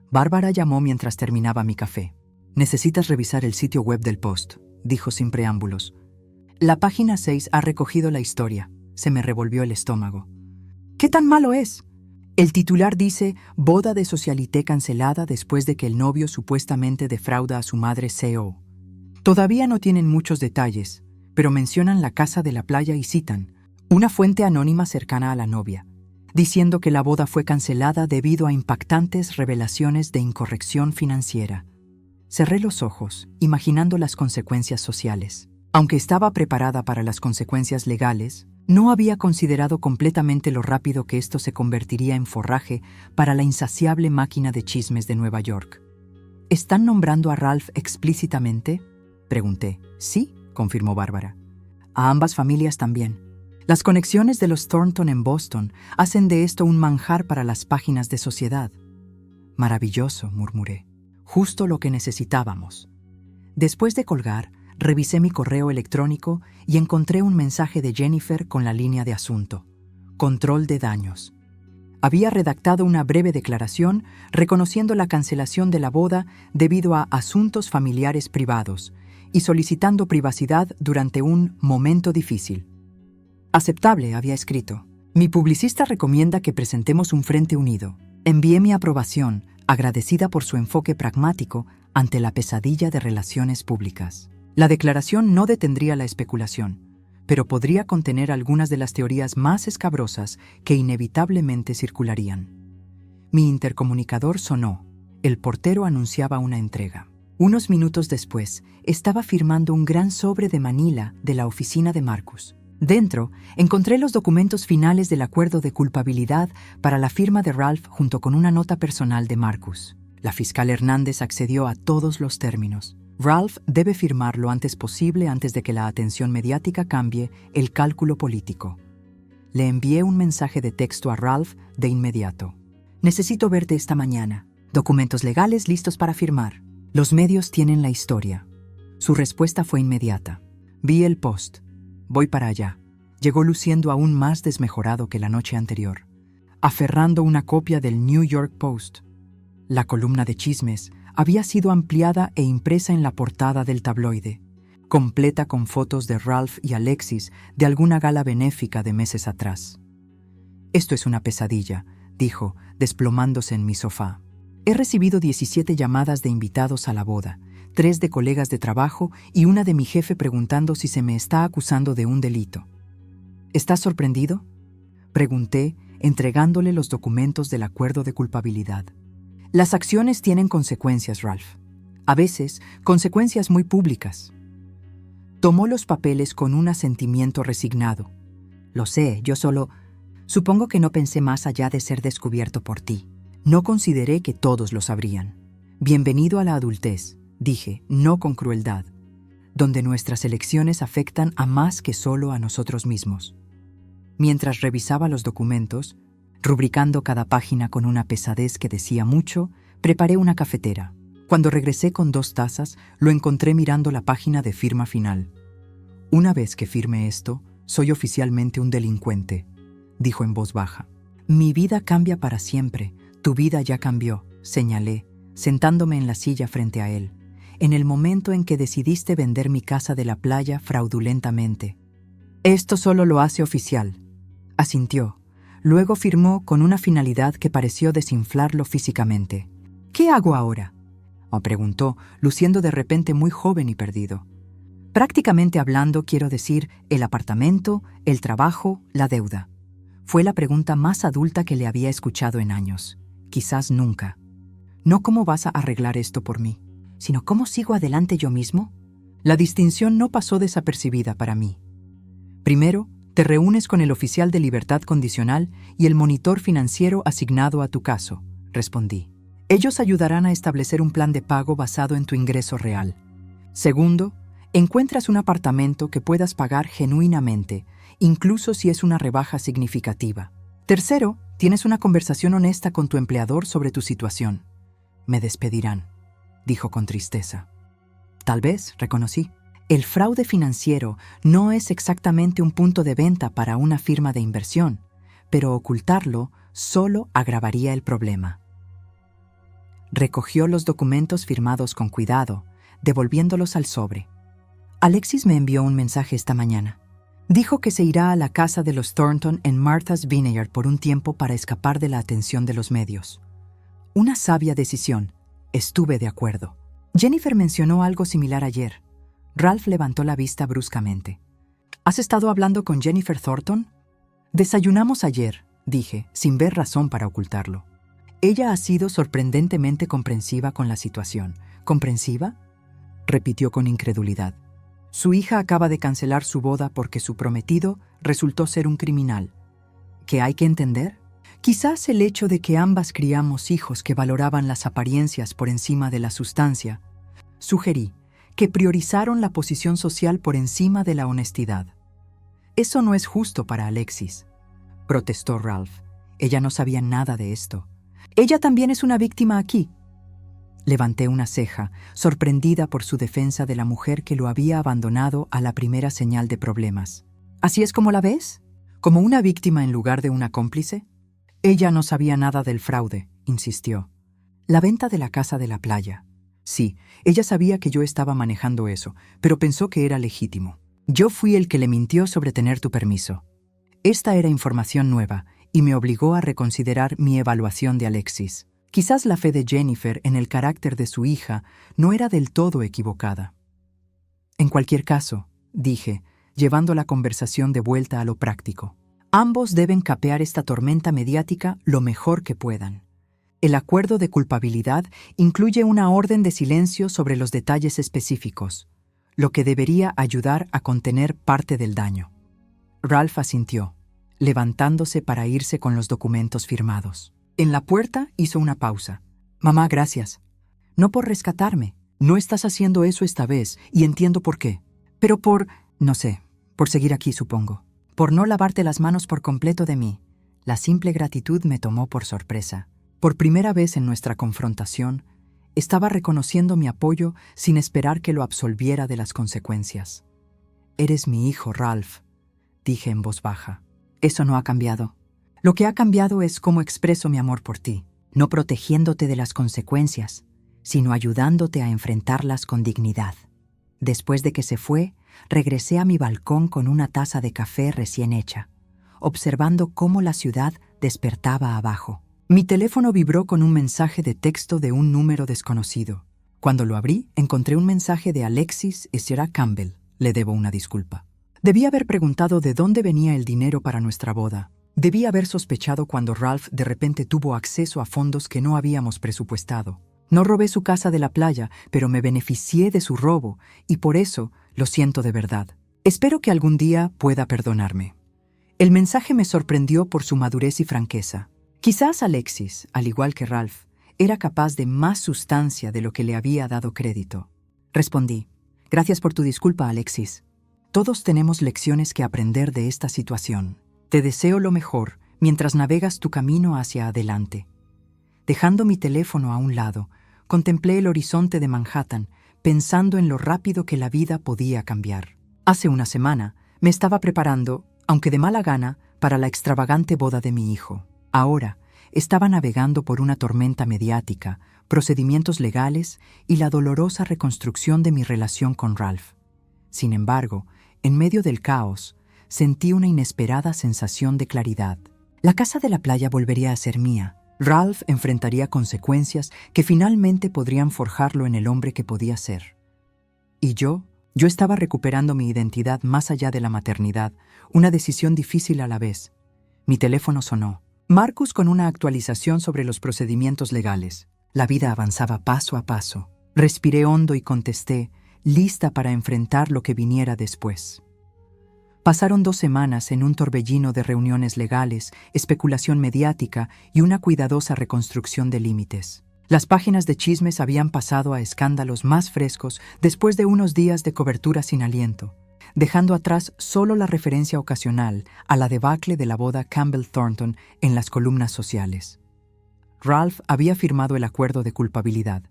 Bárbara llamó mientras terminaba mi café. «Necesitas revisar el sitio web del Post», dijo sin preámbulos. «La página 6 ha recogido la historia». Se me revolvió el estómago. «¿Qué tan malo es?» El titular dice «Boda de socialité cancelada después de que el novio supuestamente defrauda a su madre CEO». Todavía no tienen muchos detalles, pero mencionan la casa de la playa y citan una fuente anónima cercana a la novia, diciendo que la boda fue cancelada debido a impactantes revelaciones de incorrección financiera. Cerré los ojos, imaginando las consecuencias sociales. Aunque estaba preparada para las consecuencias legales, no había considerado completamente lo rápido que esto se convertiría en forraje para la insaciable máquina de chismes de Nueva York. ¿Están nombrando a Ralph explícitamente?, pregunté. «Sí», confirmó Bárbara. «A ambas familias también. Las conexiones de los Thornton en Boston hacen de esto un manjar para las páginas de sociedad». «Maravilloso», murmuré. «Justo lo que necesitábamos». Después de colgar, revisé mi correo electrónico y encontré un mensaje de Jennifer con la línea de asunto: control de daños. Había redactado una breve declaración reconociendo la cancelación de la boda debido a asuntos familiares privados y solicitando privacidad durante un momento difícil. «Aceptable», había escrito. «Mi publicista recomienda que presentemos un frente unido». Envié mi aprobación, agradecida por su enfoque pragmático ante la pesadilla de relaciones públicas. La declaración no detendría la especulación, pero podría contener algunas de las teorías más escabrosas que inevitablemente circularían. Mi intercomunicador sonó. El portero anunciaba una entrega. Unos minutos después, estaba firmando un gran sobre de Manila de la oficina de Marcus. Dentro, encontré los documentos finales del acuerdo de culpabilidad para la firma de Ralph junto con una nota personal de Marcus. La fiscal Hernández accedió a todos los términos. Ralph debe firmar lo antes posible antes de que la atención mediática cambie el cálculo político. Le envié un mensaje de texto a Ralph de inmediato. «Necesito verte esta mañana. Documentos legales listos para firmar. Los medios tienen la historia». Su respuesta fue inmediata. «Vi el post. Voy para allá». Llegó luciendo aún más desmejorado que la noche anterior, aferrando una copia del New York Post. La columna de chismes había sido ampliada e impresa en la portada del tabloide, completa con fotos de Ralph y Alexis de alguna gala benéfica de meses atrás. «Esto es una pesadilla», dijo, desplomándose en mi sofá. «He recibido 17 llamadas de invitados a la boda, 3 de colegas de trabajo y una de mi jefe preguntando si se me está acusando de un delito. ¿Estás sorprendido?, pregunté, entregándole los documentos del acuerdo de culpabilidad. Las acciones tienen consecuencias, Ralph. A veces, consecuencias muy públicas. Tomó los papeles con un asentimiento resignado. Lo sé, yo solo... Supongo que no pensé más allá de ser descubierto por ti. No consideré que todos lo sabrían. Bienvenido a la adultez, dije, no con crueldad, donde nuestras elecciones afectan a más que solo a nosotros mismos. Mientras revisaba los documentos, rubricando cada página con una pesadez que decía mucho, preparé una cafetera. Cuando regresé con 2 tazas, lo encontré mirando la página de firma final. Una vez que firme esto, soy oficialmente un delincuente, dijo en voz baja. Mi vida cambia para siempre, tu vida ya cambió, señalé, sentándome en la silla frente a él, en el momento en que decidiste vender mi casa de la playa fraudulentamente. Esto solo lo hace oficial, asintió. Luego firmó con una finalidad que pareció desinflarlo físicamente. ¿Qué hago ahora?, me preguntó, luciendo de repente muy joven y perdido. Prácticamente hablando, quiero decir, el apartamento, el trabajo, la deuda. Fue la pregunta más adulta que le había escuchado en años. Quizás nunca. No cómo vas a arreglar esto por mí, sino cómo sigo adelante yo mismo. La distinción no pasó desapercibida para mí. Primero, te reúnes con el oficial de libertad condicional y el monitor financiero asignado a tu caso, respondí. Ellos ayudarán a establecer un plan de pago basado en tu ingreso real. Segundo, encuentras un apartamento que puedas pagar genuinamente, incluso si es una rebaja significativa. Tercero, tienes una conversación honesta con tu empleador sobre tu situación. Me despedirán, dijo con tristeza. Tal vez, reconocí. El fraude financiero no es exactamente un punto de venta para una firma de inversión, pero ocultarlo solo agravaría el problema. Recogió los documentos firmados con cuidado, devolviéndolos al sobre. Alexis me envió un mensaje esta mañana. Dijo que se irá a la casa de los Thornton en Martha's Vineyard por un tiempo para escapar de la atención de los medios. Una sabia decisión. Estuve de acuerdo. Jennifer mencionó algo similar ayer. Ralph levantó la vista bruscamente. ¿Has estado hablando con Jennifer Thornton? Desayunamos ayer, dije, sin ver razón para ocultarlo. Ella ha sido sorprendentemente comprensiva con la situación. ¿Comprensiva?, repitió con incredulidad. Su hija acaba de cancelar su boda porque su prometido resultó ser un criminal. ¿Qué hay que entender? Quizás el hecho de que ambas criamos hijos que valoraban las apariencias por encima de la sustancia. Sugerí que priorizaron la posición social por encima de la honestidad. Eso no es justo para Alexis, protestó Ralph. Ella no sabía nada de esto. Ella también es una víctima aquí. Levanté una ceja, sorprendida por su defensa de la mujer que lo había abandonado a la primera señal de problemas. ¿Así es como la ves? ¿Como una víctima en lugar de una cómplice? Ella no sabía nada del fraude, insistió. La venta de la casa de la playa. Sí, ella sabía que yo estaba manejando eso, pero pensó que era legítimo. Yo fui el que le mintió sobre tener tu permiso. Esta era información nueva y me obligó a reconsiderar mi evaluación de Alexis. Quizás la fe de Jennifer en el carácter de su hija no era del todo equivocada. En cualquier caso, dije, llevando la conversación de vuelta a lo práctico, ambos deben capear esta tormenta mediática lo mejor que puedan. El acuerdo de culpabilidad incluye una orden de silencio sobre los detalles específicos, lo que debería ayudar a contener parte del daño. Ralph asintió, levantándose para irse con los documentos firmados. En la puerta hizo una pausa. Mamá, gracias. No por rescatarme. No estás haciendo eso esta vez, y entiendo por qué. Pero no sé, por seguir aquí, supongo. Por no lavarte las manos por completo de mí. La simple gratitud me tomó por sorpresa. Por primera vez en nuestra confrontación, estaba reconociendo mi apoyo sin esperar que lo absolviera de las consecuencias. Eres mi hijo, Ralph, dije en voz baja. Eso no ha cambiado. Lo que ha cambiado es cómo expreso mi amor por ti, no protegiéndote de las consecuencias, sino ayudándote a enfrentarlas con dignidad. Después de que se fue, regresé a mi balcón con una taza de café recién hecha, observando cómo la ciudad despertaba abajo. Mi teléfono vibró con un mensaje de texto de un número desconocido. Cuando lo abrí, encontré un mensaje de Alexis y Sarah Campbell. Le debo una disculpa. Debí haber preguntado de dónde venía el dinero para nuestra boda. Debí haber sospechado cuando Ralph de repente tuvo acceso a fondos que no habíamos presupuestado. No robé su casa de la playa, pero me beneficié de su robo, y por eso lo siento de verdad. Espero que algún día pueda perdonarme. El mensaje me sorprendió por su madurez y franqueza. Quizás Alexis, al igual que Ralph, era capaz de más sustancia de lo que le había dado crédito. Respondí: gracias por tu disculpa, Alexis. Todos tenemos lecciones que aprender de esta situación. Te deseo lo mejor mientras navegas tu camino hacia adelante. Dejando mi teléfono a un lado, contemplé el horizonte de Manhattan, pensando en lo rápido que la vida podía cambiar. Hace una semana me estaba preparando, aunque de mala gana, para la extravagante boda de mi hijo. Ahora estaba navegando por una tormenta mediática, procedimientos legales y la dolorosa reconstrucción de mi relación con Ralph. Sin embargo, en medio del caos, sentí una inesperada sensación de claridad. La casa de la playa volvería a ser mía. Ralph enfrentaría consecuencias que finalmente podrían forjarlo en el hombre que podía ser. Y yo estaba recuperando mi identidad más allá de la maternidad, una decisión difícil a la vez. Mi teléfono sonó. Marcus con una actualización sobre los procedimientos legales. La vida avanzaba paso a paso. Respiré hondo y contesté, lista para enfrentar lo que viniera después. Pasaron 2 semanas en un torbellino de reuniones legales, especulación mediática y una cuidadosa reconstrucción de límites. Las páginas de chismes habían pasado a escándalos más frescos después de unos días de cobertura sin aliento, dejando atrás solo la referencia ocasional a la debacle de la boda Campbell-Thornton en las columnas sociales. Ralph había firmado el acuerdo de culpabilidad.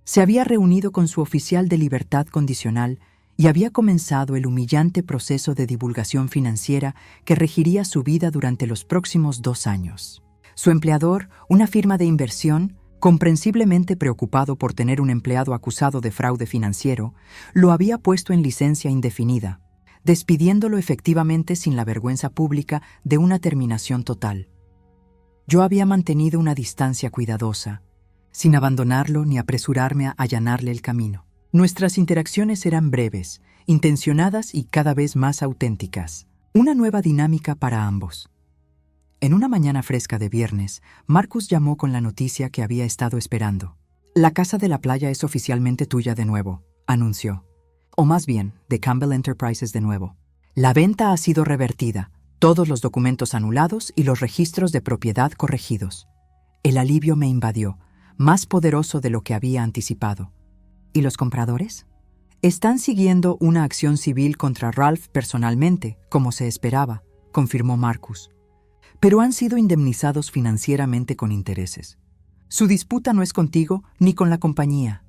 Se había reunido con su oficial de libertad condicional y había comenzado el humillante proceso de divulgación financiera que regiría su vida durante los próximos 2 años. Su empleador, una firma de inversión, comprensiblemente preocupado por tener un empleado acusado de fraude financiero, lo había puesto en licencia indefinida, despidiéndolo efectivamente sin la vergüenza pública de una terminación total. Yo había mantenido una distancia cuidadosa, sin abandonarlo ni apresurarme a allanarle el camino. Nuestras interacciones eran breves, intencionadas y cada vez más auténticas. Una nueva dinámica para ambos. En una mañana fresca de viernes, Marcus llamó con la noticia que había estado esperando. La casa de la playa es oficialmente tuya de nuevo, anunció. O más bien, de Campbell Enterprises de nuevo. La venta ha sido revertida, todos los documentos anulados y los registros de propiedad corregidos. El alivio me invadió, más poderoso de lo que había anticipado. ¿Y los compradores? Están siguiendo una acción civil contra Ralph personalmente, como se esperaba, confirmó Marcus. Pero han sido indemnizados financieramente con intereses. Su disputa no es contigo ni con la compañía.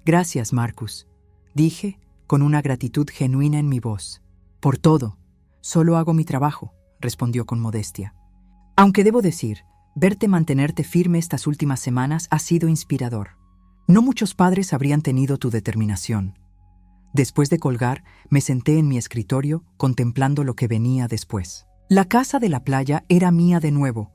Gracias, Marcus, dije con una gratitud genuina en mi voz. Por todo. Solo hago mi trabajo, respondió con modestia. Aunque debo decir, verte mantenerte firme estas últimas semanas ha sido inspirador. No muchos padres habrían tenido tu determinación. Después de colgar, me senté en mi escritorio contemplando lo que venía después. La casa de la playa era mía de nuevo,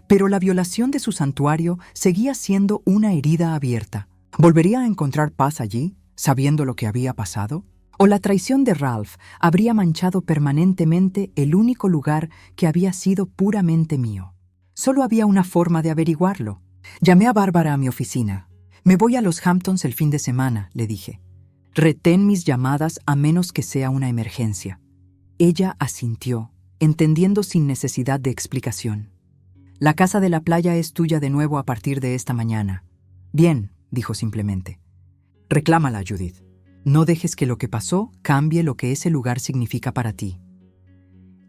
pero la violación de su santuario seguía siendo una herida abierta. ¿Volvería a encontrar paz allí, sabiendo lo que había pasado? ¿O la traición de Ralph habría manchado permanentemente el único lugar que había sido puramente mío? Solo había una forma de averiguarlo. Llamé a Bárbara a mi oficina. Me voy a los Hamptons el fin de semana, le dije. Retén mis llamadas a menos que sea una emergencia. Ella asintió, entendiendo sin necesidad de explicación. La casa de la playa es tuya de nuevo a partir de esta mañana. Bien, dijo simplemente. Reclámala, Judith. No dejes que lo que pasó cambie lo que ese lugar significa para ti.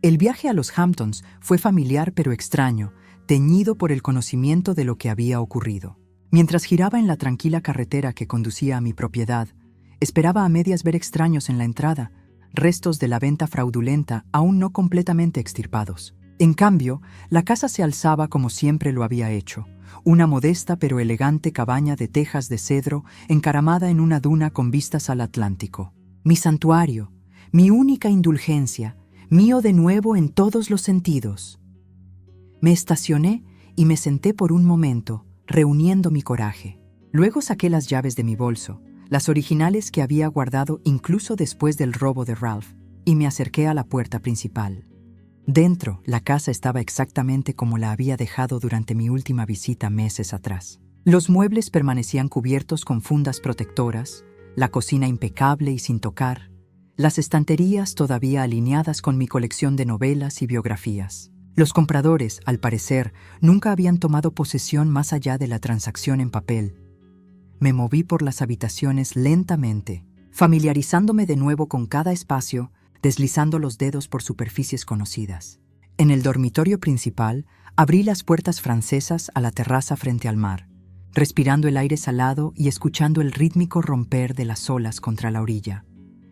El viaje a los Hamptons fue familiar pero extraño, teñido por el conocimiento de lo que había ocurrido. Mientras giraba en la tranquila carretera que conducía a mi propiedad, esperaba a medias ver extraños en la entrada, restos de la venta fraudulenta aún no completamente extirpados. En cambio, la casa se alzaba como siempre lo había hecho, una modesta pero elegante cabaña de tejas de cedro encaramada en una duna con vistas al Atlántico. Mi santuario, mi única indulgencia, mío de nuevo en todos los sentidos. Me estacioné y me senté por un momento, reuniendo mi coraje. Luego saqué las llaves de mi bolso, las originales que había guardado incluso después del robo de Ralph, y me acerqué a la puerta principal. Dentro, la casa estaba exactamente como la había dejado durante mi última visita meses atrás. Los muebles permanecían cubiertos con fundas protectoras, la cocina impecable y sin tocar, las estanterías todavía alineadas con mi colección de novelas y biografías. Los compradores, al parecer, nunca habían tomado posesión más allá de la transacción en papel. Me moví por las habitaciones lentamente, familiarizándome de nuevo con cada espacio, deslizando los dedos por superficies conocidas. En el dormitorio principal, abrí las puertas francesas a la terraza frente al mar, respirando el aire salado y escuchando el rítmico romper de las olas contra la orilla.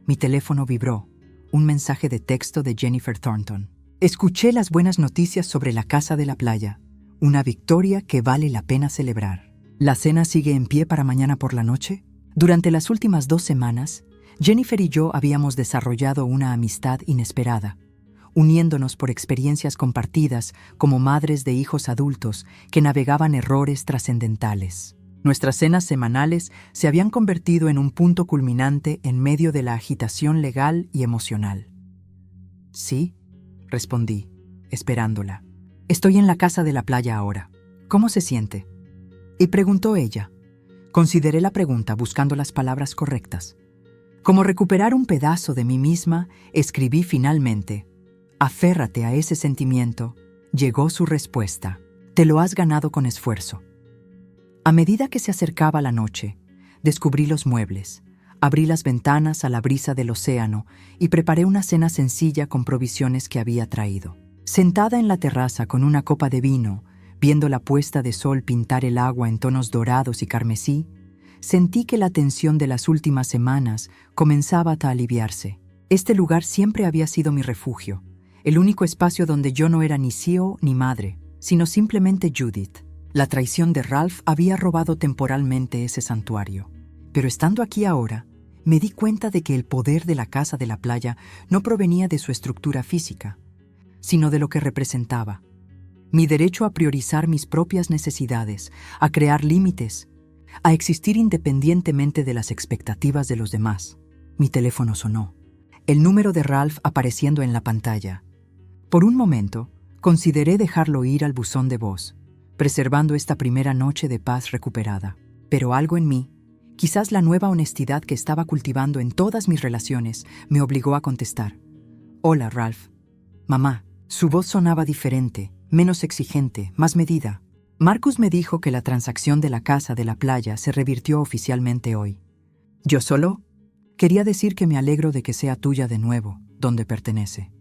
Mi teléfono vibró, un mensaje de texto de Jennifer Thornton. Escuché las buenas noticias sobre la casa de la playa, una victoria que vale la pena celebrar. ¿La cena sigue en pie para mañana por la noche? Durante las últimas 2 semanas, Jennifer y yo habíamos desarrollado una amistad inesperada, uniéndonos por experiencias compartidas como madres de hijos adultos que navegaban errores trascendentales. Nuestras cenas semanales se habían convertido en un punto culminante en medio de la agitación legal y emocional. Sí, respondí, esperándola. Estoy en la casa de la playa ahora. ¿Cómo se siente? Y preguntó ella. Consideré la pregunta buscando las palabras correctas. Como recuperar un pedazo de mí misma, escribí finalmente: aférrate a ese sentimiento. Llegó su respuesta. Te lo has ganado con esfuerzo. A medida que se acercaba la noche, descubrí los muebles, abrí las ventanas a la brisa del océano y preparé una cena sencilla con provisiones que había traído. Sentada en la terraza con una copa de vino, viendo la puesta de sol pintar el agua en tonos dorados y carmesí, sentí que la tensión de las últimas semanas comenzaba a aliviarse. Este lugar siempre había sido mi refugio, el único espacio donde yo no era ni CEO ni madre, sino simplemente Judith. La traición de Ralph había robado temporalmente ese santuario. Pero estando aquí ahora, me di cuenta de que el poder de la casa de la playa no provenía de su estructura física, sino de lo que representaba. Mi derecho a priorizar mis propias necesidades, a crear límites, a existir independientemente de las expectativas de los demás. Mi teléfono sonó, el número de Ralph apareciendo en la pantalla. Por un momento, consideré dejarlo ir al buzón de voz, preservando esta primera noche de paz recuperada. Pero algo en mí, quizás la nueva honestidad que estaba cultivando en todas mis relaciones, me obligó a contestar. Hola, Ralph. Mamá. Su voz sonaba diferente, menos exigente, más medida. Marcus me dijo que la transacción de la casa de la playa se revirtió oficialmente hoy. ¿Yo solo? Quería decir que me alegro de que sea tuya de nuevo, donde pertenece.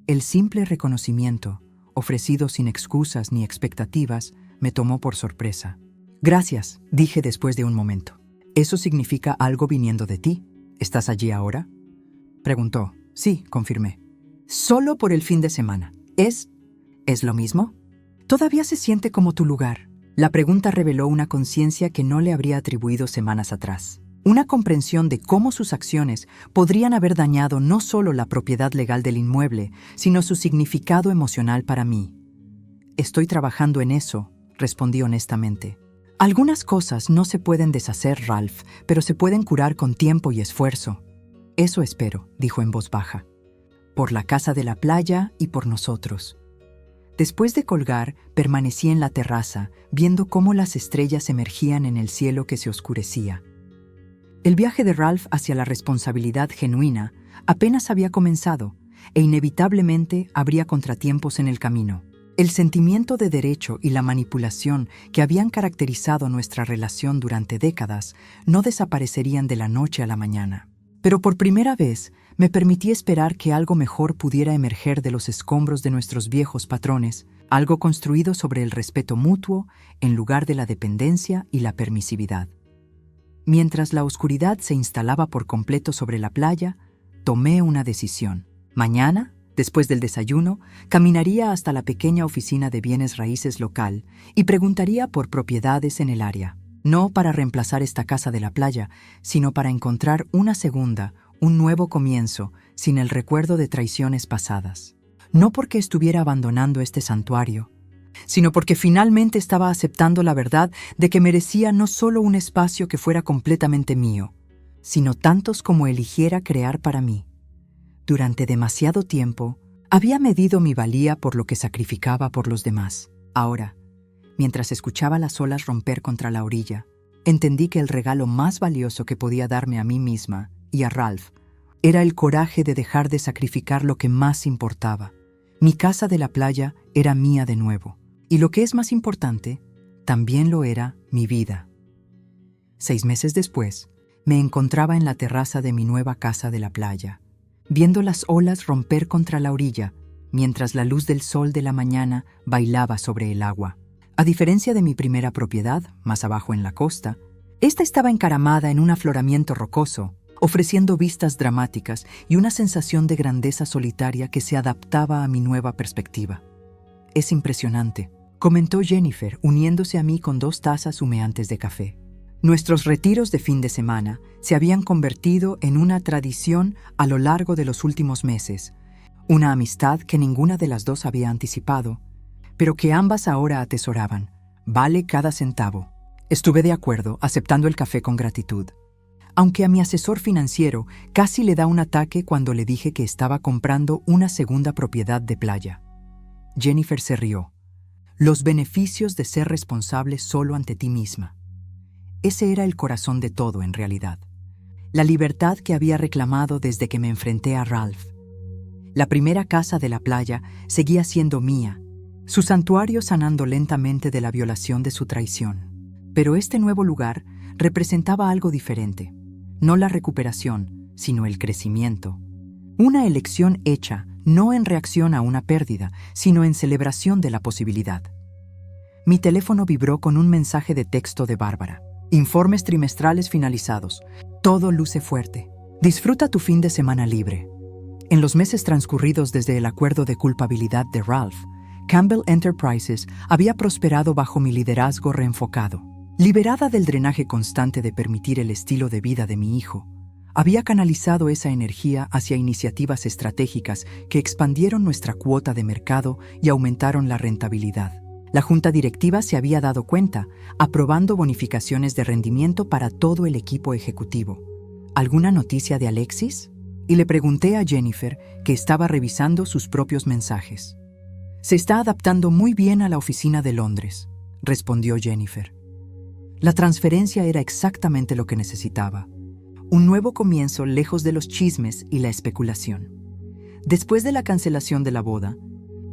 El simple reconocimiento, ofrecido sin excusas ni expectativas, me tomó por sorpresa. Gracias, dije después de un momento. ¿Eso significa algo viniendo de ti? ¿Estás allí ahora? Preguntó. Sí, confirmé. Solo por el fin de semana. ¿Es lo mismo? Todavía se siente como tu lugar. La pregunta reveló una conciencia que no le habría atribuido semanas atrás. Una comprensión de cómo sus acciones podrían haber dañado no solo la propiedad legal del inmueble, sino su significado emocional para mí. Estoy trabajando en eso, respondí honestamente. Algunas cosas no se pueden deshacer, Ralph, pero se pueden curar con tiempo y esfuerzo. Eso espero, dijo en voz baja. Por la casa de la playa y por nosotros. Después de colgar, permanecí en la terraza, viendo cómo las estrellas emergían en el cielo que se oscurecía. El viaje de Ralph hacia la responsabilidad genuina apenas había comenzado, e inevitablemente habría contratiempos en el camino. El sentimiento de derecho y la manipulación que habían caracterizado nuestra relación durante décadas no desaparecerían de la noche a la mañana. Pero por primera vez me permití esperar que algo mejor pudiera emerger de los escombros de nuestros viejos patrones, algo construido sobre el respeto mutuo en lugar de la dependencia y la permisividad. Mientras la oscuridad se instalaba por completo sobre la playa, tomé una decisión. Mañana, después del desayuno, caminaría hasta la pequeña oficina de bienes raíces local y preguntaría por propiedades en el área. No para reemplazar esta casa de la playa, sino para encontrar una segunda, un nuevo comienzo, sin el recuerdo de traiciones pasadas. No porque estuviera abandonando este santuario, sino porque finalmente estaba aceptando la verdad de que merecía no solo un espacio que fuera completamente mío, sino tantos como eligiera crear para mí. Durante demasiado tiempo, había medido mi valía por lo que sacrificaba por los demás. Ahora, mientras escuchaba las olas romper contra la orilla, entendí que el regalo más valioso que podía darme a mí misma y a Ralph era el coraje de dejar de sacrificar lo que más importaba. Mi casa de la playa era mía de nuevo, y lo que es más importante, también lo era mi vida. 6 meses después, me encontraba en la terraza de mi nueva casa de la playa, viendo las olas romper contra la orilla, mientras la luz del sol de la mañana bailaba sobre el agua. A diferencia de mi primera propiedad, más abajo en la costa, esta estaba encaramada en un afloramiento rocoso, ofreciendo vistas dramáticas y una sensación de grandeza solitaria que se adaptaba a mi nueva perspectiva. «Es impresionante», comentó Jennifer, uniéndose a mí con 2 tazas humeantes de café. Nuestros retiros de fin de semana se habían convertido en una tradición a lo largo de los últimos meses, una amistad que ninguna de las dos había anticipado, pero que ambas ahora atesoraban. Vale cada centavo. Estuve de acuerdo, aceptando el café con gratitud. Aunque a mi asesor financiero casi le da un ataque cuando le dije que estaba comprando una segunda propiedad de playa. Jennifer se rió. Los beneficios de ser responsable solo ante ti misma. Ese era el corazón de todo, en realidad. La libertad que había reclamado desde que me enfrenté a Ralph. La primera casa de la playa seguía siendo mía, su santuario sanando lentamente de la violación de su traición. Pero este nuevo lugar representaba algo diferente. No la recuperación, sino el crecimiento. Una elección hecha no en reacción a una pérdida, sino en celebración de la posibilidad. Mi teléfono vibró con un mensaje de texto de Bárbara. Informes trimestrales finalizados. Todo luce fuerte. Disfruta tu fin de semana libre. En los meses transcurridos desde el acuerdo de culpabilidad de Ralph, Campbell Enterprises había prosperado bajo mi liderazgo reenfocado. Liberada del drenaje constante de permitir el estilo de vida de mi hijo, había canalizado esa energía hacia iniciativas estratégicas que expandieron nuestra cuota de mercado y aumentaron la rentabilidad. La junta directiva se había dado cuenta, aprobando bonificaciones de rendimiento para todo el equipo ejecutivo. ¿Alguna noticia de Alexis? Y le pregunté a Jennifer, que estaba revisando sus propios mensajes. Se está adaptando muy bien a la oficina de Londres, respondió Jennifer. La transferencia era exactamente lo que necesitaba. Un nuevo comienzo lejos de los chismes y la especulación. Después de la cancelación de la boda,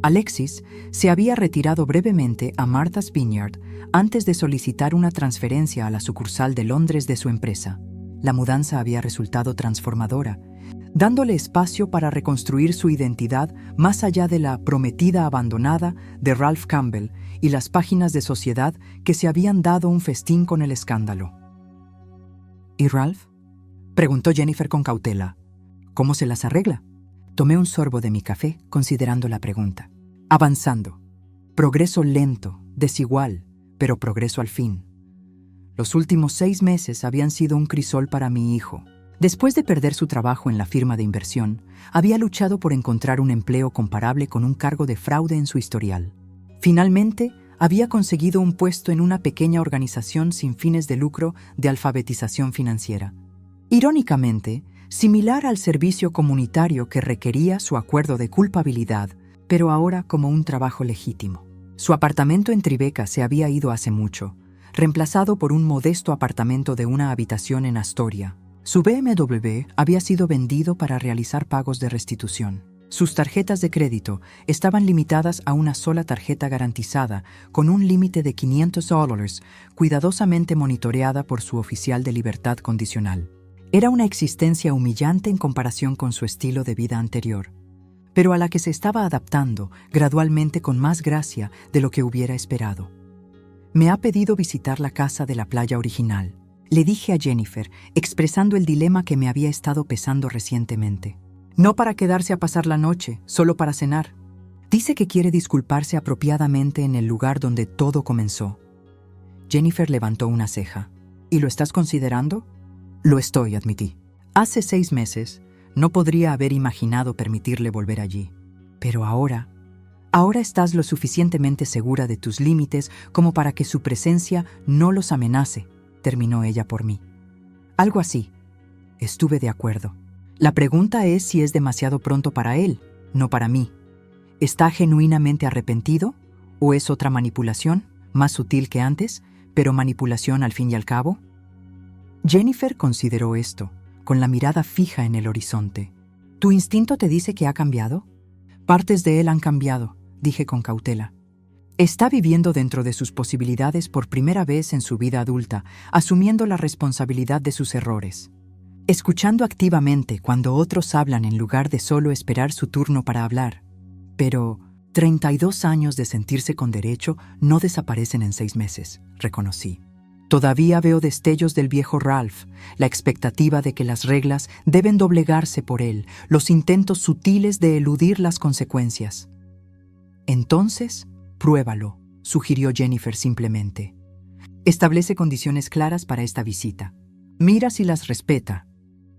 Alexis se había retirado brevemente a Martha's Vineyard antes de solicitar una transferencia a la sucursal de Londres de su empresa. La mudanza había resultado transformadora, dándole espacio para reconstruir su identidad más allá de la prometida abandonada de Ralph Campbell y las páginas de sociedad que se habían dado un festín con el escándalo. ¿Y Ralph?, preguntó Jennifer con cautela. ¿Cómo se las arregla? Tomé un sorbo de mi café considerando la pregunta. Avanzando. Progreso lento, desigual, pero progreso al fin. Los últimos 6 meses habían sido un crisol para mi hijo. Después de perder su trabajo en la firma de inversión, había luchado por encontrar un empleo comparable con un cargo de fraude en su historial. Finalmente, había conseguido un puesto en una pequeña organización sin fines de lucro de alfabetización financiera. Irónicamente, similar al servicio comunitario que requería su acuerdo de culpabilidad, pero ahora como un trabajo legítimo. Su apartamento en Tribeca se había ido hace mucho, reemplazado por un modesto apartamento de una habitación en Astoria. Su BMW había sido vendido para realizar pagos de restitución. Sus tarjetas de crédito estaban limitadas a una sola tarjeta garantizada, con un límite de $500, cuidadosamente monitoreada por su oficial de libertad condicional. Era una existencia humillante en comparación con su estilo de vida anterior, pero a la que se estaba adaptando gradualmente con más gracia de lo que hubiera esperado. Me ha pedido visitar la casa de la playa original, le dije a Jennifer, expresando el dilema que me había estado pesando recientemente. No para quedarse a pasar la noche, solo para cenar. Dice que quiere disculparse apropiadamente en el lugar donde todo comenzó. Jennifer levantó una ceja. ¿Y lo estás considerando? Lo estoy, admití. Hace 6 meses no podría haber imaginado permitirle volver allí. Pero ahora, Ahora estás lo suficientemente segura de tus límites como para que su presencia no los amenace, terminó ella por mí. Algo así. Estuve de acuerdo. La pregunta es si es demasiado pronto para él, no para mí. ¿Está genuinamente arrepentido? ¿O es otra manipulación, más sutil que antes, pero manipulación al fin y al cabo? Jennifer consideró esto, con la mirada fija en el horizonte. ¿Tu instinto te dice que ha cambiado? Partes de él han cambiado, dije con cautela. Está viviendo dentro de sus posibilidades por primera vez en su vida adulta, asumiendo la responsabilidad de sus errores. Escuchando activamente cuando otros hablan en lugar de solo esperar su turno para hablar. Pero 32 años de sentirse con derecho no desaparecen en 6 meses, reconocí. Todavía veo destellos del viejo Ralph, la expectativa de que las reglas deben doblegarse por él, los intentos sutiles de eludir las consecuencias. Entonces, pruébalo, sugirió Jennifer simplemente. Establece condiciones claras para esta visita. Mira si las respeta.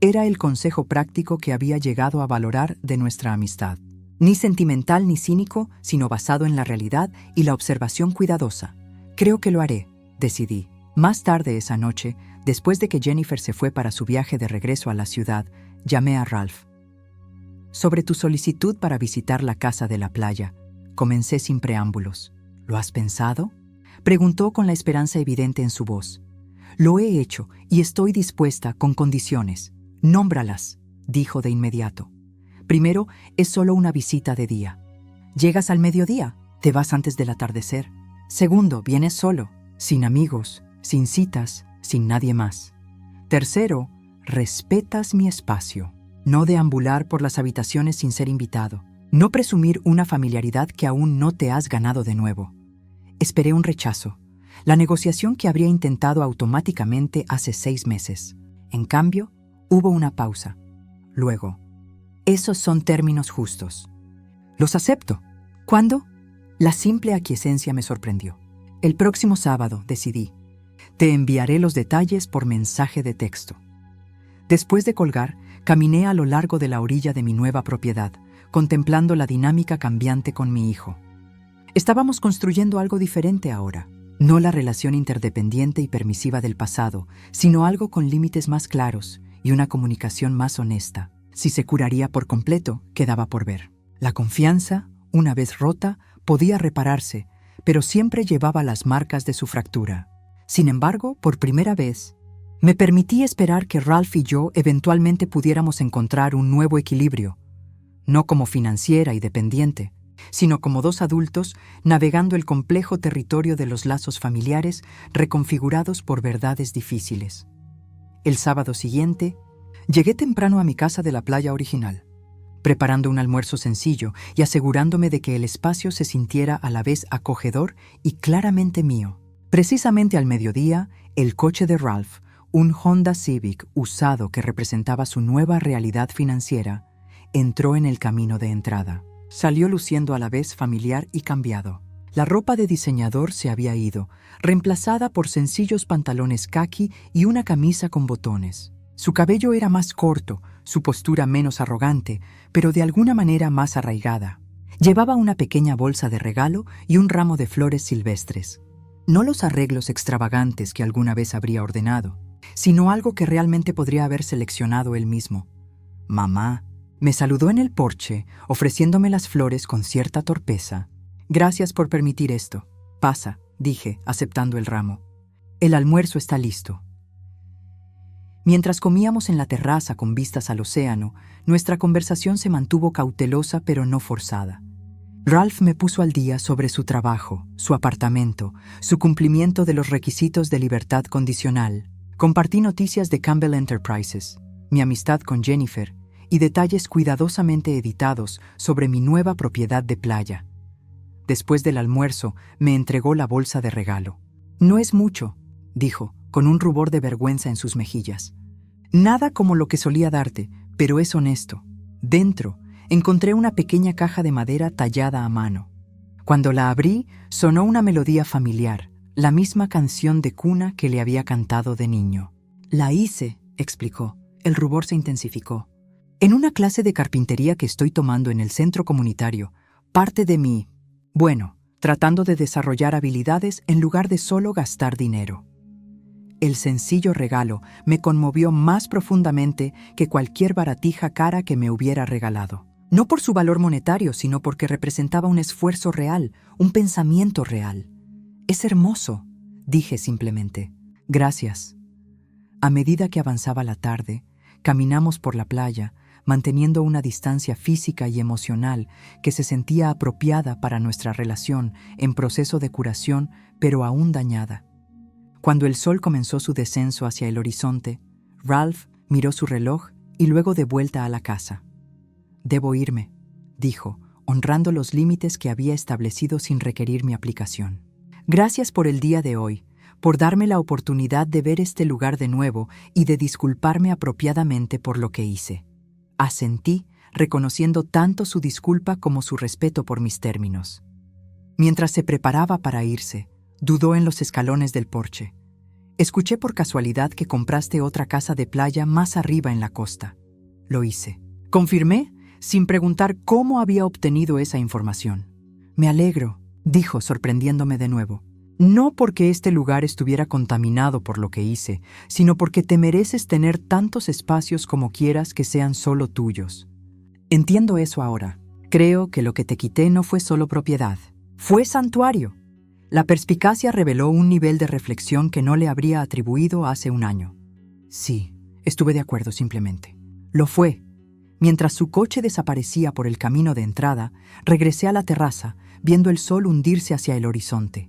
Era el consejo práctico que había llegado a valorar de nuestra amistad. Ni sentimental ni cínico, sino basado en la realidad y la observación cuidadosa. Creo que lo haré, decidí. Más tarde esa noche, después de que Jennifer se fue para su viaje de regreso a la ciudad, llamé a Ralph. Sobre tu solicitud para visitar la casa de la playa, comencé sin preámbulos. ¿Lo has pensado? Preguntó con la esperanza evidente en su voz. Lo he hecho y estoy dispuesta con condiciones. Nómbralas, dijo de inmediato. Primero, es solo una visita de día. Llegas al mediodía, te vas antes del atardecer. Segundo, vienes solo, sin amigos, sin citas, sin nadie más. Tercero, respetas mi espacio. No deambular por las habitaciones sin ser invitado. No presumir una familiaridad que aún no te has ganado de nuevo. Esperé un rechazo, la negociación que habría intentado automáticamente hace 6 meses. En cambio, hubo una pausa. Luego, esos son términos justos. Los acepto. ¿Cuándo? La simple aquiescencia me sorprendió. El próximo sábado, decidí. Te enviaré los detalles por mensaje de texto. Después de colgar, caminé a lo largo de la orilla de mi nueva propiedad, contemplando la dinámica cambiante con mi hijo. Estábamos construyendo algo diferente ahora. No la relación interdependiente y permisiva del pasado, sino algo con límites más claros y una comunicación más honesta. Si se curaría por completo, quedaba por ver. La confianza, una vez rota, podía repararse, pero siempre llevaba las marcas de su fractura. Sin embargo, por primera vez, me permití esperar que Ralph y yo eventualmente pudiéramos encontrar un nuevo equilibrio, no como financiera y dependiente, sino como 2 adultos navegando el complejo territorio de los lazos familiares reconfigurados por verdades difíciles. El sábado siguiente, llegué temprano a mi casa de la playa original, preparando un almuerzo sencillo y asegurándome de que el espacio se sintiera a la vez acogedor y claramente mío. Precisamente al mediodía, el coche de Ralph, un Honda Civic usado que representaba su nueva realidad financiera, entró en el camino de entrada. Salió luciendo a la vez familiar y cambiado. La ropa de diseñador se había ido, reemplazada por sencillos pantalones caqui y una camisa con botones. Su cabello era más corto, su postura menos arrogante, pero de alguna manera más arraigada. Llevaba una pequeña bolsa de regalo y un ramo de flores silvestres. No los arreglos extravagantes que alguna vez habría ordenado, sino algo que realmente podría haber seleccionado él mismo. Mamá me saludó en el porche, ofreciéndome las flores con cierta torpeza. Gracias por permitir esto. Pasa, dije, aceptando el ramo. El almuerzo está listo. Mientras comíamos en la terraza con vistas al océano, nuestra conversación se mantuvo cautelosa pero no forzada. Ralph me puso al día sobre su trabajo, su apartamento, su cumplimiento de los requisitos de libertad condicional. Compartí noticias de Campbell Enterprises, mi amistad con Jennifer y detalles cuidadosamente editados sobre mi nueva propiedad de playa. Después del almuerzo, me entregó la bolsa de regalo. No es mucho, dijo, con un rubor de vergüenza en sus mejillas. Nada como lo que solía darte, pero es honesto. Dentro, encontré una pequeña caja de madera tallada a mano. Cuando la abrí, sonó una melodía familiar, la misma canción de cuna que le había cantado de niño. La hice, explicó. El rubor se intensificó. En una clase de carpintería que estoy tomando en el centro comunitario, parte de mi Bueno, tratando de desarrollar habilidades en lugar de solo gastar dinero. El sencillo regalo me conmovió más profundamente que cualquier baratija cara que me hubiera regalado. No por su valor monetario, sino porque representaba un esfuerzo real, un pensamiento real. «Es hermoso», dije simplemente. «Gracias». A medida que avanzaba la tarde, caminamos por la playa, manteniendo una distancia física y emocional que se sentía apropiada para nuestra relación en proceso de curación, pero aún dañada. Cuando el sol comenzó su descenso hacia el horizonte, Ralph miró su reloj y luego de vuelta a la casa. «Debo irme», dijo, honrando los límites que había establecido sin requerir mi aplicación. «Gracias por el día de hoy, por darme la oportunidad de ver este lugar de nuevo y de disculparme apropiadamente por lo que hice». Asentí, reconociendo tanto su disculpa como su respeto por mis términos. Mientras se preparaba para irse, dudó en los escalones del porche. «Escuché por casualidad que compraste otra casa de playa más arriba en la costa». Lo hice. Confirmé, sin preguntar cómo había obtenido esa información. «Me alegro», dijo, sorprendiéndome de nuevo. «No porque este lugar estuviera contaminado por lo que hice, sino porque te mereces tener tantos espacios como quieras que sean solo tuyos». Entiendo eso ahora. Creo que lo que te quité no fue solo propiedad, fue santuario. La perspicacia reveló un nivel de reflexión que no le habría atribuido hace un año. Sí, estuve de acuerdo simplemente. Lo fue. Mientras su coche desaparecía por el camino de entrada, regresé a la terraza, viendo el sol hundirse hacia el horizonte.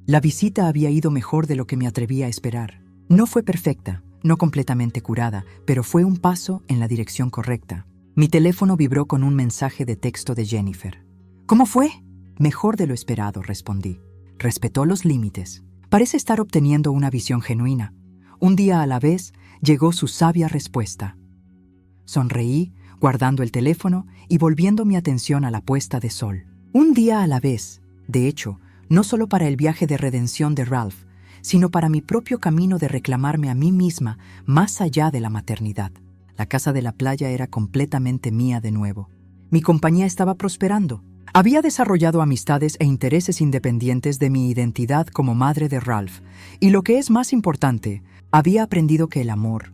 La visita había ido mejor de lo que me atrevía a esperar. No fue perfecta, no completamente curada, pero fue un paso en la dirección correcta. Mi teléfono vibró con un mensaje de texto de Jennifer. «¿Cómo fue?» «Mejor de lo esperado», respondí. Respetó los límites. Parece estar obteniendo una visión genuina. Un día a la vez llegó su sabia respuesta. Sonreí, guardando el teléfono y volviendo mi atención a la puesta de sol. Un día a la vez, de hecho, no solo para el viaje de redención de Ralph, sino para mi propio camino de reclamarme a mí misma más allá de la maternidad. La casa de la playa era completamente mía de nuevo. Mi compañía estaba prosperando. Había desarrollado amistades e intereses independientes de mi identidad como madre de Ralph, y lo que es más importante, había aprendido que el amor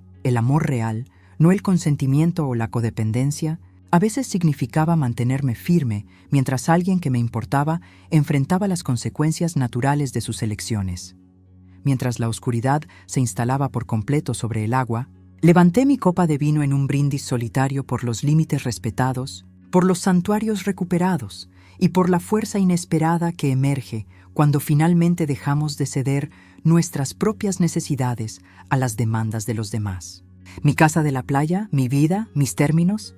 real, no el consentimiento o la codependencia, a veces significaba mantenerme firme mientras alguien que me importaba enfrentaba las consecuencias naturales de sus elecciones. Mientras la oscuridad se instalaba por completo sobre el agua, levanté mi copa de vino en un brindis solitario por los límites respetados, por los santuarios recuperados y por la fuerza inesperada que emerge cuando finalmente dejamos de ceder nuestras propias necesidades a las demandas de los demás. Mi casa de la playa, mi vida, mis términos,